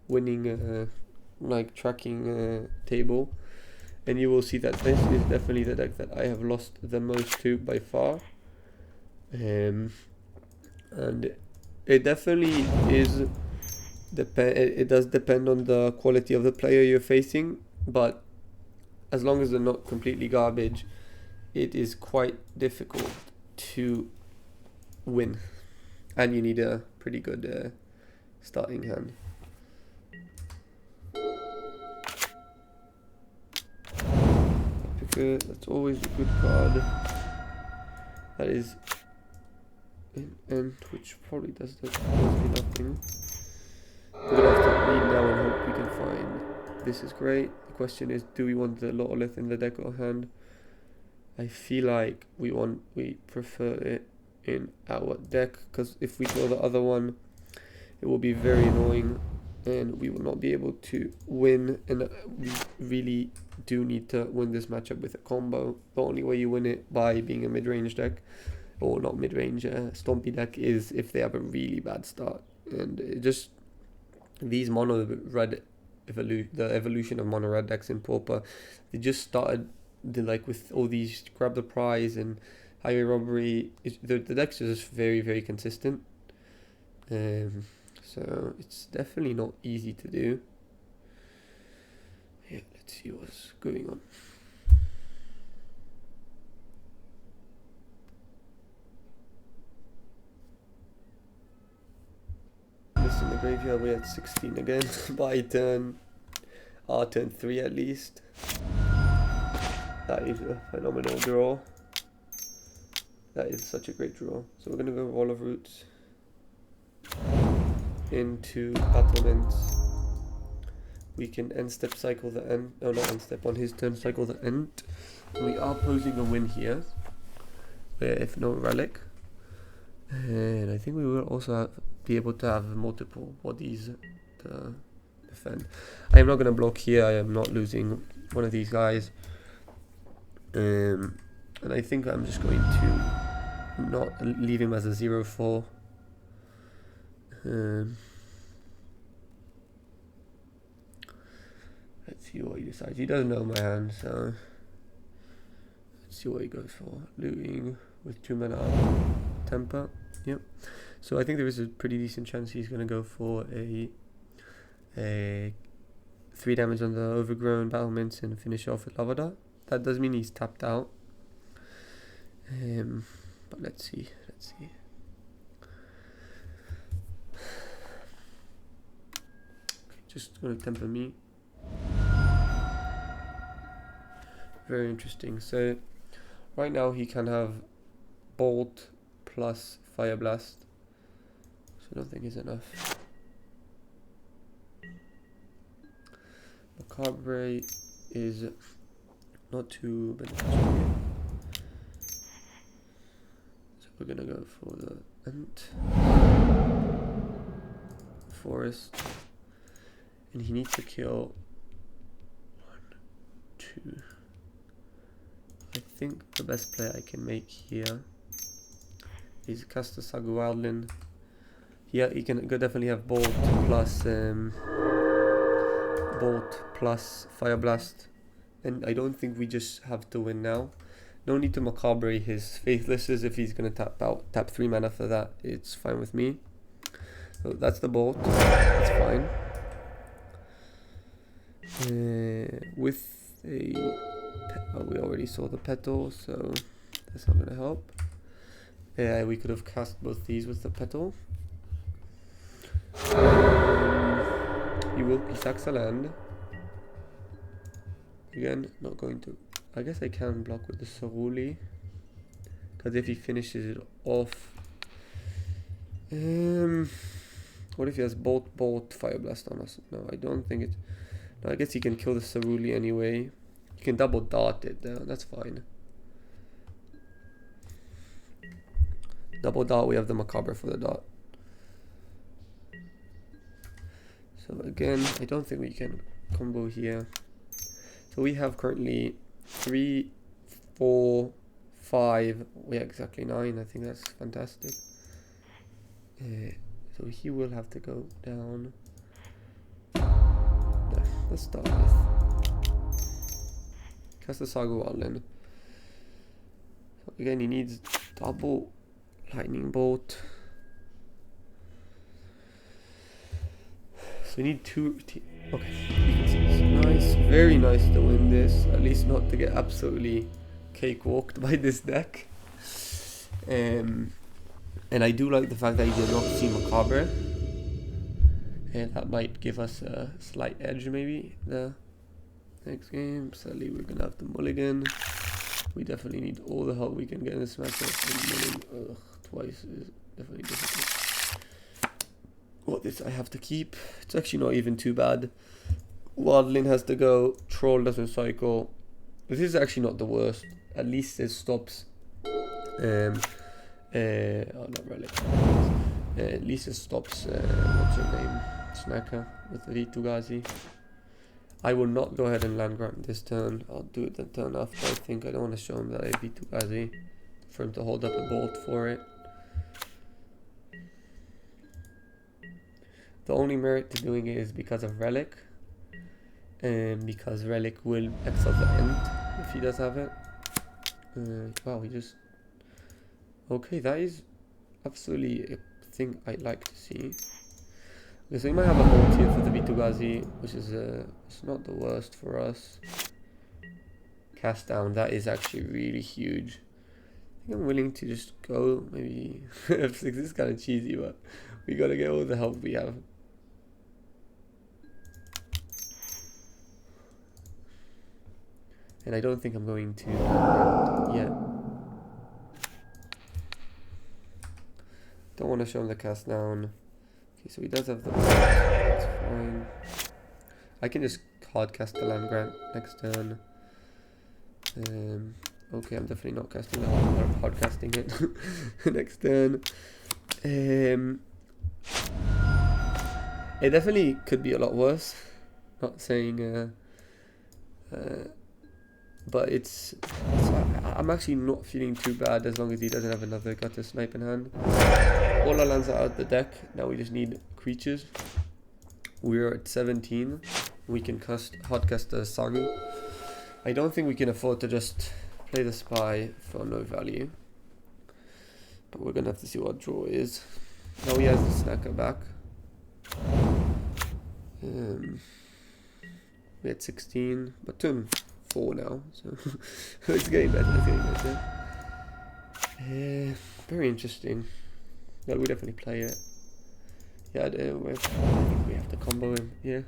winning like tracking table, and you will see that this is definitely the deck that I have lost the most to by far. And it definitely is it does depend on the quality of the player you're facing, but as long as they're not completely garbage, it is quite difficult to win, and you need a pretty good starting hand. That's always a good card. That is an Ent, which probably does nothing. We're gonna have to lead now and hope we can find. This is great. The question is, do we want the Lotolith in the deck or hand? I feel like we prefer it in our deck, because if we draw the other one, it will be very annoying and we will not be able to win, and we really do need to win this matchup with a combo. The only way you win it by being a mid-range deck, or not mid-range, stompy deck, is if they have a really bad start. And it just, these mono red the evolution of mono red decks in Pauper, they just started like with all these grab the prize and highway robbery. The decks are just very, very consistent. So it's definitely not easy to do. Yeah, let's see what's going on. This in the graveyard, we're at 16 again by turn. Our turn 3 at least. That is a phenomenal draw. That is such a great draw. So we're gonna go Wall of Roots into Battlements. We can end step cycle the end. No, not end step, on his turn cycle the end. We are posing a win here, if no relic. And I think we will also be able to have multiple bodies to defend. I am not going to block here. I am not losing one of these guys. And I think I'm just going to not leave him as a 0-4. Let's see what he decides. He doesn't know my hand, so let's see what he goes for. Looting with 2 mana temper. Yep. So I think there is a pretty decent chance he's going to go for a 3 damage on the overgrown battlements and finish off with Lavada. That does mean he's tapped out. But let's see. Just going to temper me. Very interesting. So right now he can have Bolt plus Fire Blast. So I don't think is enough. Macabre is not too beneficial. So we're gonna go for the Ent. Forest. And he needs to kill 1, 2. I think the best play I can make here is cast a Sagu Wildland. Yeah, he can definitely have Bolt plus Fire Blast, and I don't think we just have to win now. No need to Macabre his Faithlesses if he's gonna tap 3 mana for that. It's fine with me. So that's the Bolt. That's fine. With a we already saw the Petal, so that's not gonna help. Yeah, we could have cast both these with the Petal. He sacks a land. Again, not going to. I guess I can block with the Ceruli, because if he finishes it off. What if he has Bolt, Fire Blast on us? No, I don't think it. No, I guess he can kill the Ceruli anyway. You can double dart it though, that's fine. Double dot, we have the Macabre for the dot. So again, I don't think we can combo here. So we have currently 3, 4, 5, we have exactly 9. I think that's fantastic. So he will have to go down. Let's start with cast the Saga Wildland. So again, he needs double lightning bolt. So we need 2. Okay, it's nice, very nice to win this. At least not to get absolutely cakewalked by this deck. And I do like the fact that he did not see Macabre. And that might give us a slight edge maybe the next game. Sadly, we're gonna have to mulligan. We definitely need all the help we can get in this matchup. Twice is definitely difficult. What this I have to keep. It's actually not even too bad. Wildling has to go. Troll doesn't cycle. This is actually not the worst. At least it stops. Oh, not relic. At least it stops. What's her name? Snacker with V2 Gazi. I will not go ahead and land grant this turn. I'll do it the turn after. I think I don't want to show him that I have V2 Gazi for him to hold up a bolt for it. The only merit to doing it is because of relic, and because relic will exile the end if he does have it. Wow, he just okay. That is absolutely a thing I like to see. Okay, so we might have a bolt here for the V2 Gazi, which is it's not the worst for us. Cast down, that is actually really huge. I think I'm willing to just go maybe F6. This is kind of cheesy, but we gotta get all the help we have. And I don't think I'm going to yet. Don't want to show him the cast down. Okay, so he does have the. That's fine. I can just hard cast the land grant next turn. Okay, I'm definitely not casting the hard casting it next turn. It definitely could be a lot worse. Not saying. But I'm actually not feeling too bad as long as he doesn't have another gutter snipe in hand. All our lands are out of the deck. Now we just need creatures. We're at 17. We can hard cast the Sagu. I don't think we can afford to just play the Spy for no value. But we're gonna have to see what draw is. Now he has the Snacker back. We had 16, but turn 4 now, so it's getting better. It's getting better. Very interesting. Yeah, we definitely play it. Yeah, I think we have to combo him. Yeah.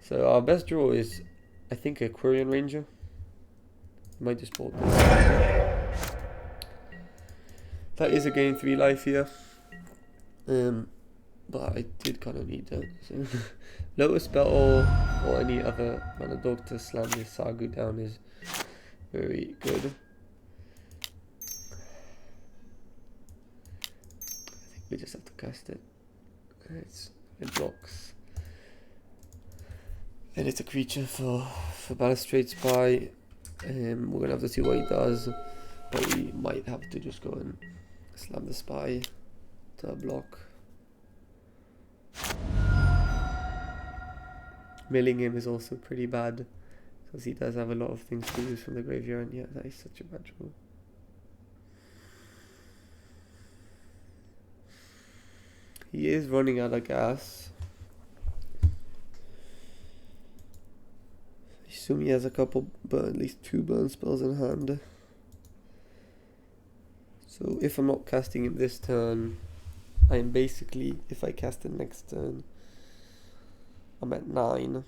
So our best draw is, I think, a Quirion Ranger. Might just bolt this. That is a game 3 life here. But I did kind of need that. So Lotus Battle or any other mana dog to slam this Sagu down is very good. I think we just have to cast it. It blocks. And it's a creature for Balustrade Spy. We're gonna have to see what he does. But we might have to just go and slam the Spy to block. Milling him is also pretty bad because he does have a lot of things to use from the graveyard. Yeah, that is such a bad draw. He is running out of gas. I assume he has a couple, but at least 2 burn spells in hand. So if I'm not casting him this turn, I am basically, if I cast it next turn, I'm at 9.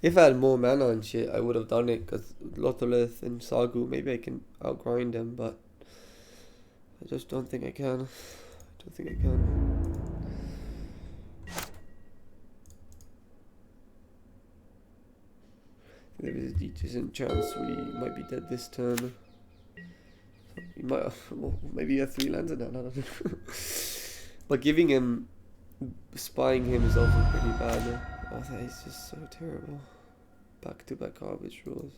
If I had more mana and shit, I would have done it, because Lotolith and Sagu, maybe I can outgrind them, but I just don't think I can. I don't think I can. There is a decent chance we might be dead this turn. We might, well, maybe he had 3 lands now, I don't know. But giving him, spying him is also pretty bad. Oh, that is just so terrible. Back-to-back garbage draws.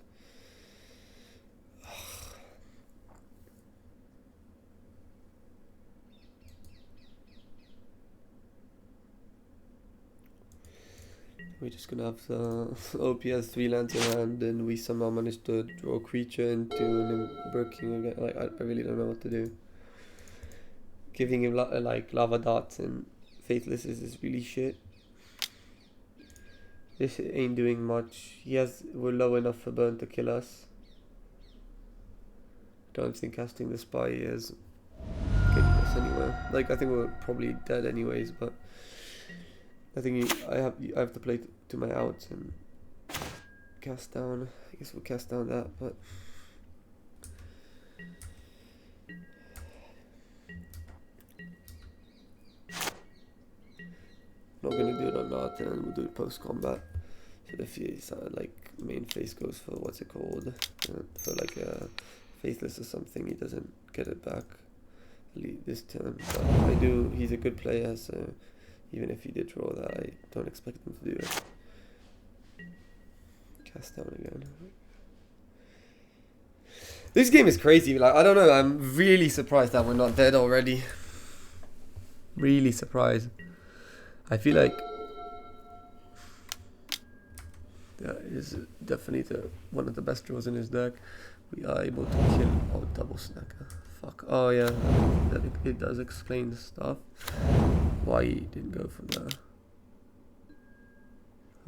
We're just gonna have the OPS 3 lands in hand, and we somehow managed to draw a creature into him breaking again. Like, I really don't know what to do. Giving him like lava darts and faithless is really shit. This ain't doing much. We're low enough for burn to kill us. Don't think casting the spy is getting us anywhere. Like, I think we're probably dead anyways, but I think I have to play to my outs and cast down. I guess we'll cast down that, but not gonna do it on that, and we'll do it post combat. So if he's like main face goes for what's it called, for like a faithless or something, he doesn't get it back this turn. But he's a good player, so even if he did draw that, I don't expect him to do it. Cast down again. This game is crazy. Like, I don't know. I'm really surprised that we're not dead already. Really surprised. I feel like that is definitely one of the best draws in his deck. We are able to kill. Oh, double snacker. Fuck. Oh yeah, it does explain stuff. Why he didn't go for that.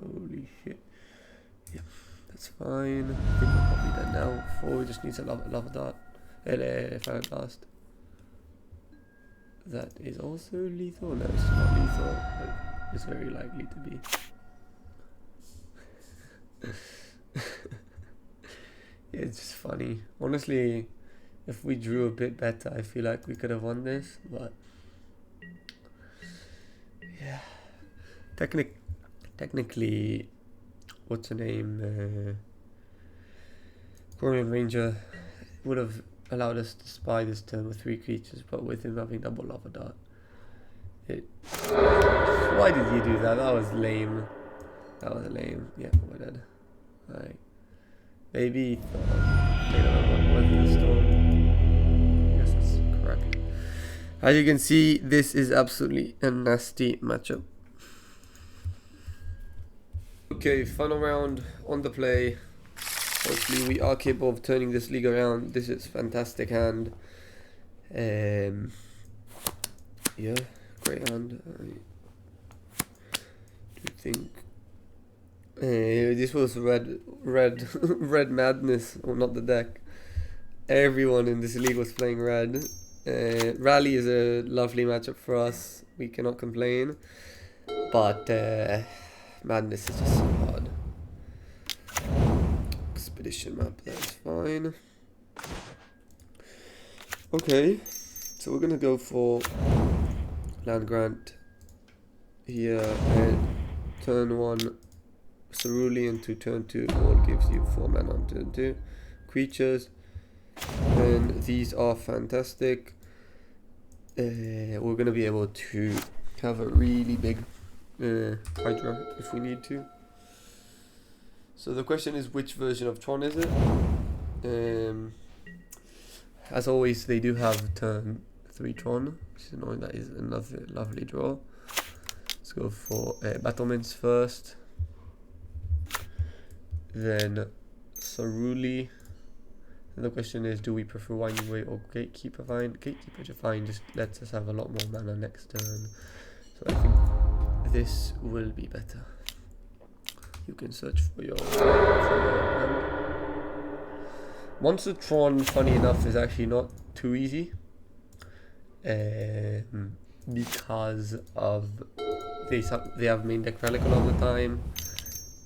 Holy shit. Yeah, that's fine. I think we're probably dead now. 4 just needs a lava dart. Fire blast. That is also lethal. No, it's not lethal, but it's very likely to be. Yeah, it's just funny. Honestly, if we drew a bit better, I feel like we could have won this, but yeah. Technically, what's her name? Cornelian Ranger would have allowed us to spy this turn with 3 creatures, but with him having double lava dart. Why did you do that? That was lame. That was lame. Yeah, we're dead. Alright. Maybe he thought they don't know what the storm. Yes, that's correct. As you can see, this is absolutely a nasty matchup. Okay, final round on the play. Hopefully we are capable of turning this league around. This is fantastic hand. Yeah, great hand. I do think this was red madness, or not the deck. Everyone in this league was playing red. Rally is a lovely matchup for us. We cannot complain, but madness is just so hard. Expedition map, that's fine. Okay, so we're gonna go for land grant here, and turn 1 Cerulean to turn 2 all gives you 4 mana on turn 2 creatures, and these are fantastic. We're gonna be able to have a really big Hydra if we need to. So the question is, which version of Tron is it? As always, they do have turn 3 Tron, which is annoying. That is another lovely draw. Let's go for Battlements first. Then Ceruli. And the question is, do we prefer Winding Way or Gatekeeper Vine? Gatekeeper Vine just lets us have a lot more mana next turn. So I think this will be better. You can search for your hand. Monster Tron, funny enough, is actually not too easy. Because of they have main deck Relic all the time.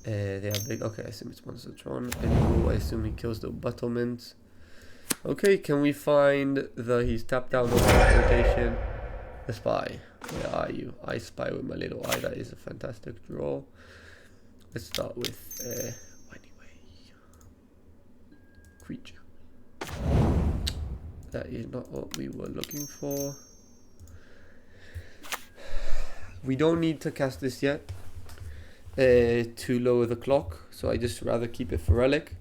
They have big. Okay, I assume it's Monster Tron. I assume he kills the battlement. Okay, can we find he's tapped down on rotation? The spy. Where are you? I spy with my little eye. That is a fantastic draw. Let's start with Winding Way. creature. That is not what we were looking for. We don't need to cast this yet to lower the clock, so I just rather keep it for relic.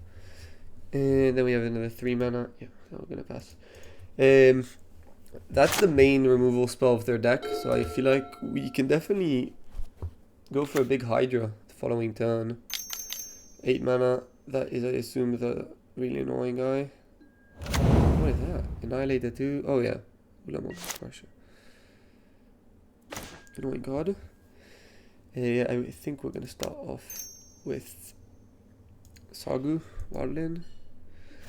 And then we have another 3 mana. Yeah, so we're gonna pass. That's the main removal spell of their deck, so I feel like we can definitely go for a big Hydra the following turn. 8 mana. That is, I assume, the really annoying guy. What is that? Annihilator 2? Oh yeah. Ulamog Crusher. Annoying god. I think we're gonna start off with Sagu, Wildland.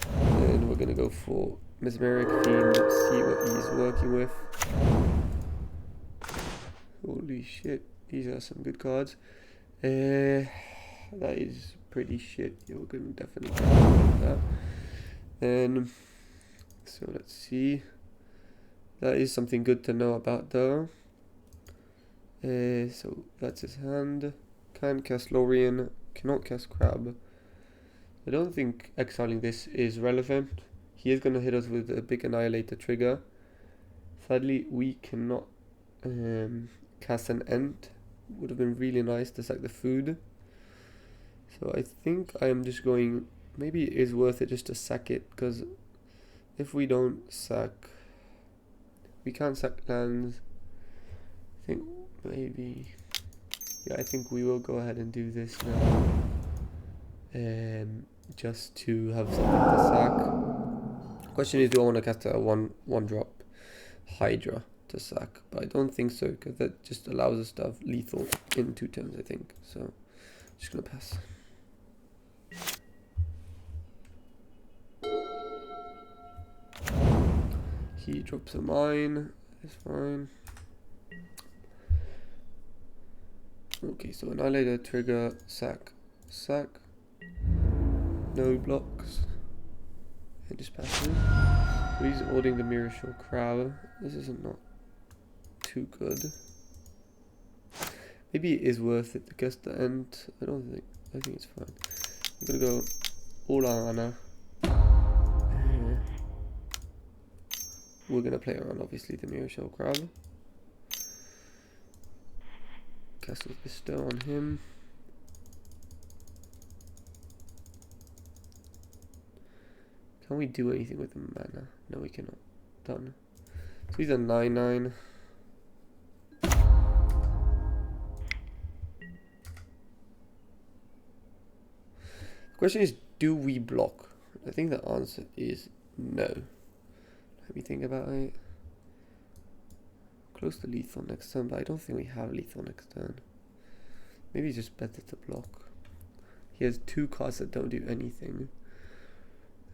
And we're gonna go for Mesmeric Fiend, see what he's working with. Holy shit, these are some good cards. That is pretty shit. Yeah, we're gonna definitely get that. And so let's see. That is something good to know about though. So that's his hand. Can't cast Lorien, cannot cast Crab. I don't think exiling this is relevant. He is gonna hit us with a big Annihilator trigger. Sadly, we cannot cast an Ent. Would have been really nice to sack the food. So I think I am just going, maybe it is worth it just to sack it, because if we don't sack, we can't sack lands. I think maybe, yeah, I think we will go ahead and do this now. Just to have something to sack. Question is, do I want to cast a one drop Hydra to sack? But I don't think so, because that just allows us to have lethal in 2 turns, I think. So, just gonna pass. He drops a mine. It's fine. Okay, so Annihilator, trigger, sack, sack. No blocks. And just passes. So he's holding the Mirror Show Crab. This isn't not too good. Maybe it is worth it to cast the End. I think it's fine. I'm gonna go all Ana. We're gonna play around obviously the Mirror Show Crab. Cast with Bestow on him. Can we do anything with the mana? No, we cannot. Done. So he's a 9/9. The question is, do we block? I think the answer is no. Let me think about it. Close to lethal next turn, but I don't think we have lethal next turn. Maybe it's just better to block. He has 2 cards that don't do anything.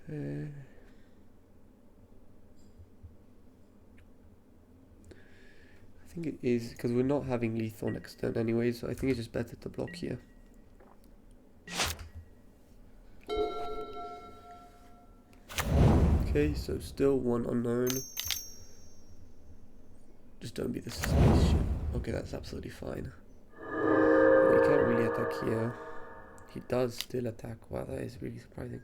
I think it is, because we're not having lethal next turn anyway, so I think it's just better to block here. Okay, so still 1 unknown. Just don't be the spaceship. Okay, that's absolutely fine. We can't really attack here. He does still attack. Wow, that is really surprising.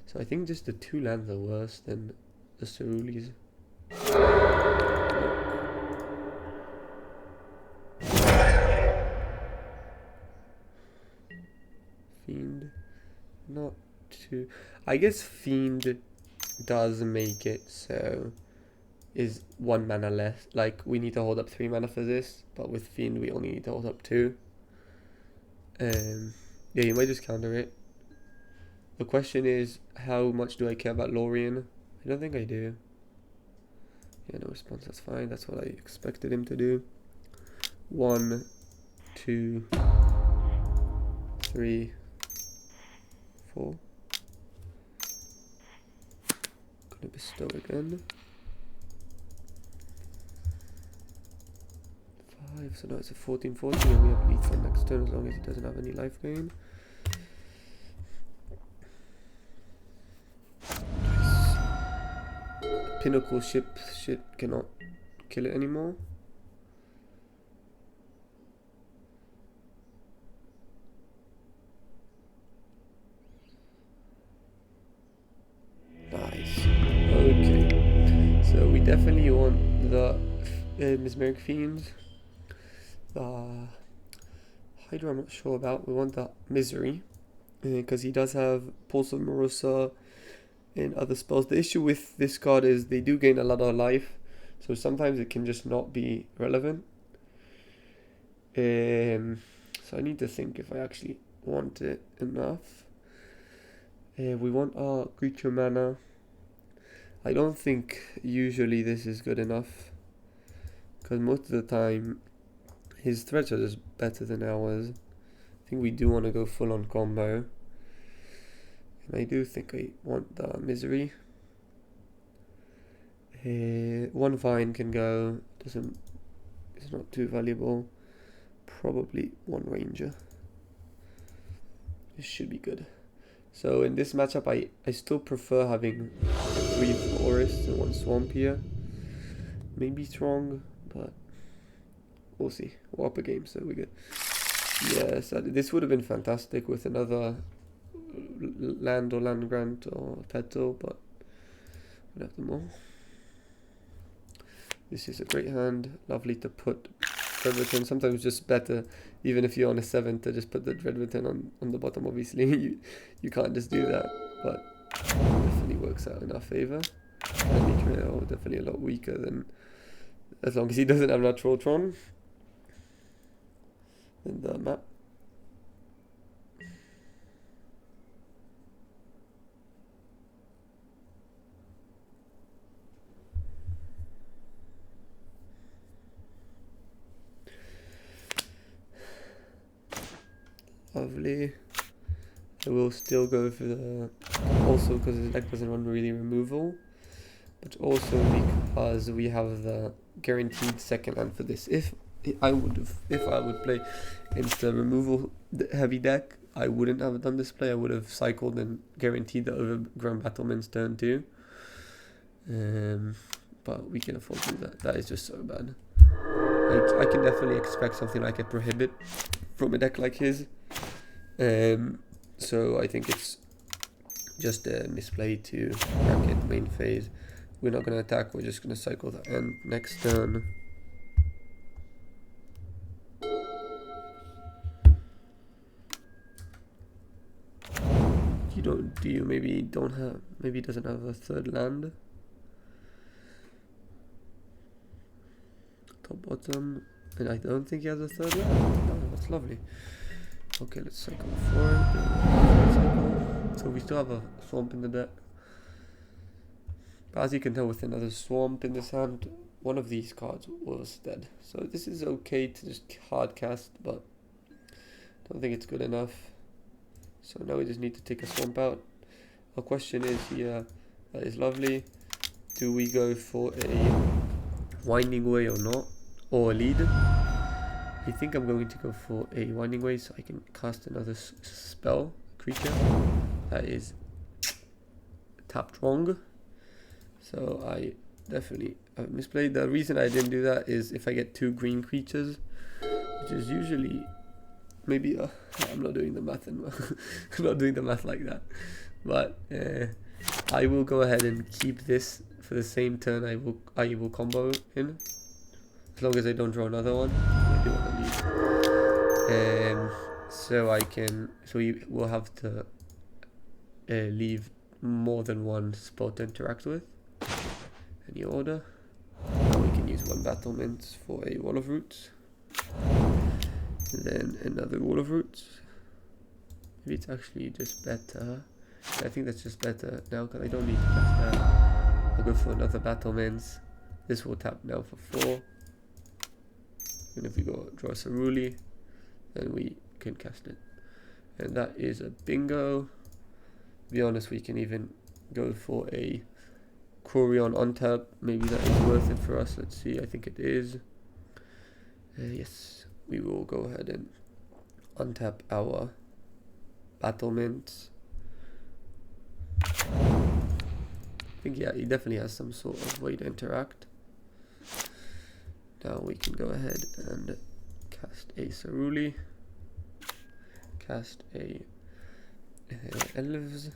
So I think just the 2 lands are worse than the Ceruleans. Fiend. Not too... I guess Fiend does make it so is 1 mana less. Like, we need to hold up 3 mana for this, but with Fiend we only need to hold up 2. Yeah, you might just counter it. The question is, how much do I care about Lorien? I don't think I do. Yeah, no response, that's fine. That's what I expected him to do. 1, 2, 3, 4. Gonna bestow again. 5, so now it's a 14/14 and we have lethal next turn as long as he doesn't have any life gain. Pinnacle ship shit cannot kill it anymore. Nice. Okay. So we definitely want the Mesmeric Fiends. The Hydra I'm not sure about. We want the Misery. Because he does have Pulse of Marusa and other spells. The issue with this card is they do gain a lot of life. So sometimes it can just not be relevant. So I need to think if I actually want it enough. We want our creature mana. I don't think usually this is good enough. Because most of the time his threats are just better than ours. I think we do want to go full on combo. And I do think I want the Misery. One Vine can go. It's not too valuable. Probably one Ranger. This should be good. So in this matchup, I still prefer having 3 Forests and 1 Swamp here. Maybe strong, but we'll see. We're up a game, so we're good. Yes, this would have been fantastic with another land or land grant or petal, but we don't have them all. This is a great hand. Lovely to put Dreadwitten. Sometimes just better, even if you're on a 7, to just put the Dreadwitten on the bottom. Obviously, you can't just do that, but it definitely works out in our favor. Friendly Trail definitely a lot weaker than, as long as he doesn't have Natural Tron in the map. Lovely. I will still go for the, also because his deck doesn't run really removal, but also because we have the guaranteed second land for this. If I would play against the removal heavy deck, I wouldn't have done this play. I would have cycled and guaranteed the Overgrown Battleman's turn 2. But we can afford to do that. That is just so bad. I can definitely expect something like a Prohibit from a deck like his. So I think it's just a misplay to bracket main phase. We're not going to attack, we're just going to cycle the end next turn. Maybe doesn't have a third land? Top bottom, and I don't think he has a third land. Oh, that's lovely. Okay, let's cycle forward. So we still have a swamp in the deck. But as you can tell, with another swamp in this hand, one of these cards was dead. So this is okay to just hard cast, but I don't think it's good enough. So now we just need to take a swamp out. Our question is here, that is lovely. Do we go for a Winding Way or not? Or a lead? I think I'm going to go for a Winding Way so I can cast another spell creature that is tapped wrong. So I definitely misplayed. The reason I didn't do that is if I get 2 green creatures, which is usually maybe I'm not doing the math I'm not doing the math like that, but I will go ahead and keep this for the same turn. I will combo in, as long as I don't draw another one. I do want to leave. So we will have to leave more than one spot to interact with. Any order. Now we can use 1 Battlement for a Wall of Roots. And then another Wall of Roots. Maybe it's actually just better. I think that's just better now because I don't need to cast that. I'll go for another Battlements. This will tap now for 4. And if we draw a Ceruli, then we can cast it. And that is a bingo. To be honest, we can even go for a Quirion on tap. Maybe that is worth it for us. Let's see. I think it is. Yes, we will go ahead and untap our Battlements. I think, yeah, he definitely has some sort of way to interact. Now we can go ahead and cast a Ceruli, cast a Elves,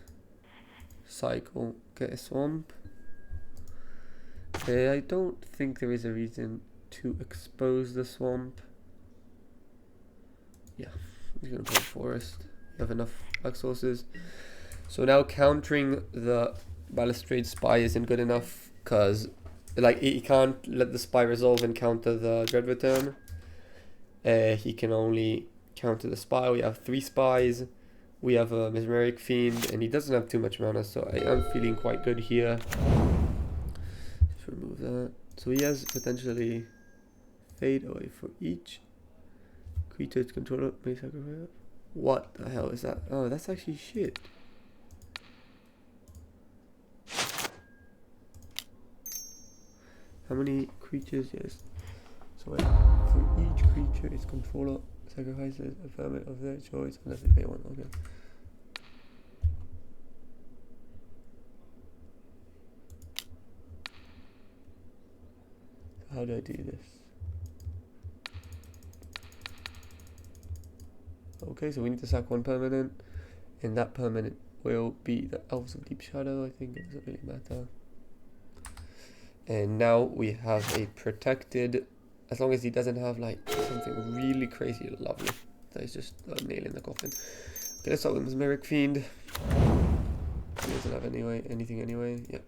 cycle, get a swamp. I don't think there is a reason to expose the swamp. Yeah, he's gonna play forest. You have enough black sources. So now countering the balustrade spy isn't good enough because like he can't let the spy resolve and counter the dread return. He can only counter the spy. We have 3 spies. We have a mesmeric fiend, and he doesn't have too much mana, so I am feeling quite good here. Just remove that. So he has potentially fade away for each creature to control may sacrifice. What the hell is that? Oh, that's actually shit. How many creatures? Yes. So wait, for each creature, its controller sacrifices a permanent of their choice unless they pay 1. Okay. How do I do this? Okay, so we need to sack 1 permanent, and that permanent will be the Elves of Deep Shadow. I think it doesn't really matter. And now we have a protected, as long as he doesn't have like something really crazy lovely. That is just a nail in the coffin. Okay, let's start with Mesmeric Fiend. He doesn't have anything anyway. Yeah.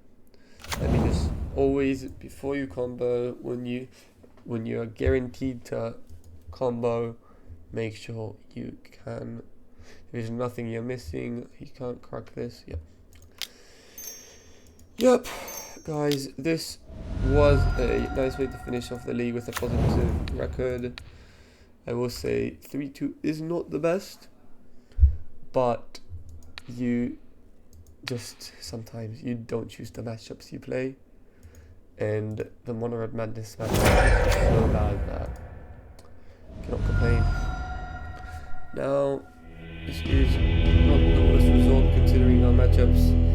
Let me just always, before you combo, when you are guaranteed to combo, make sure you can. There's nothing you're missing. You can't crack this. Yep. Guys, this was a nice way to finish off the league with a positive record. I will say 3-2 is not the best, but you just sometimes you don't choose the matchups you play, and the Mono Red Madness matchup is so bad that I cannot complain. Now, this is not the worst result considering our matchups.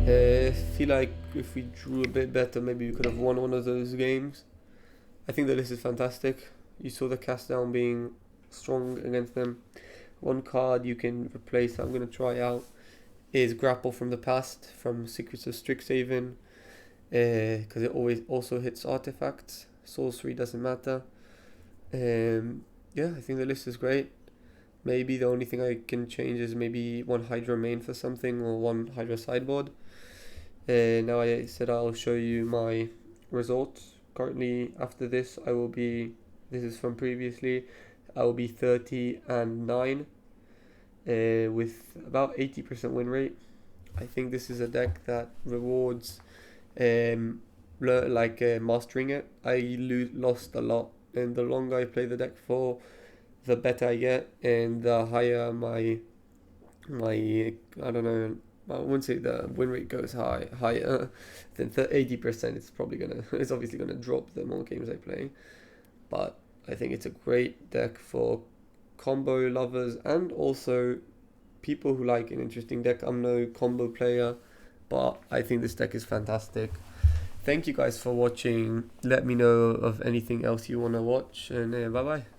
I feel like if we drew a bit better, maybe we could have won one of those games. I think the list is fantastic. You saw the cast down being strong against them. 1 card you can replace that I'm going to try out is Grapple from the Past from Secrets of Strixhaven, because it always also hits artifacts. Sorcery doesn't matter. Yeah, I think the list is great. Maybe the only thing I can change is maybe 1 Hydra main for something or 1 Hydra sideboard. Now I said I'll show you my results. Currently, after this, I will be, this is from previously, I will be 30-9 with about 80% win rate. I think this is a deck that rewards mastering it. I lost a lot, and the longer I play the deck for, the better I get, and the higher my I don't know, I wouldn't say the win rate goes higher than 80%. It's probably it's obviously gonna drop the more games I play, but I think it's a great deck for combo lovers and also people who like an interesting deck. I'm no combo player, but I think this deck is fantastic. Thank you guys for watching. Let me know of anything else you want to watch, and bye bye.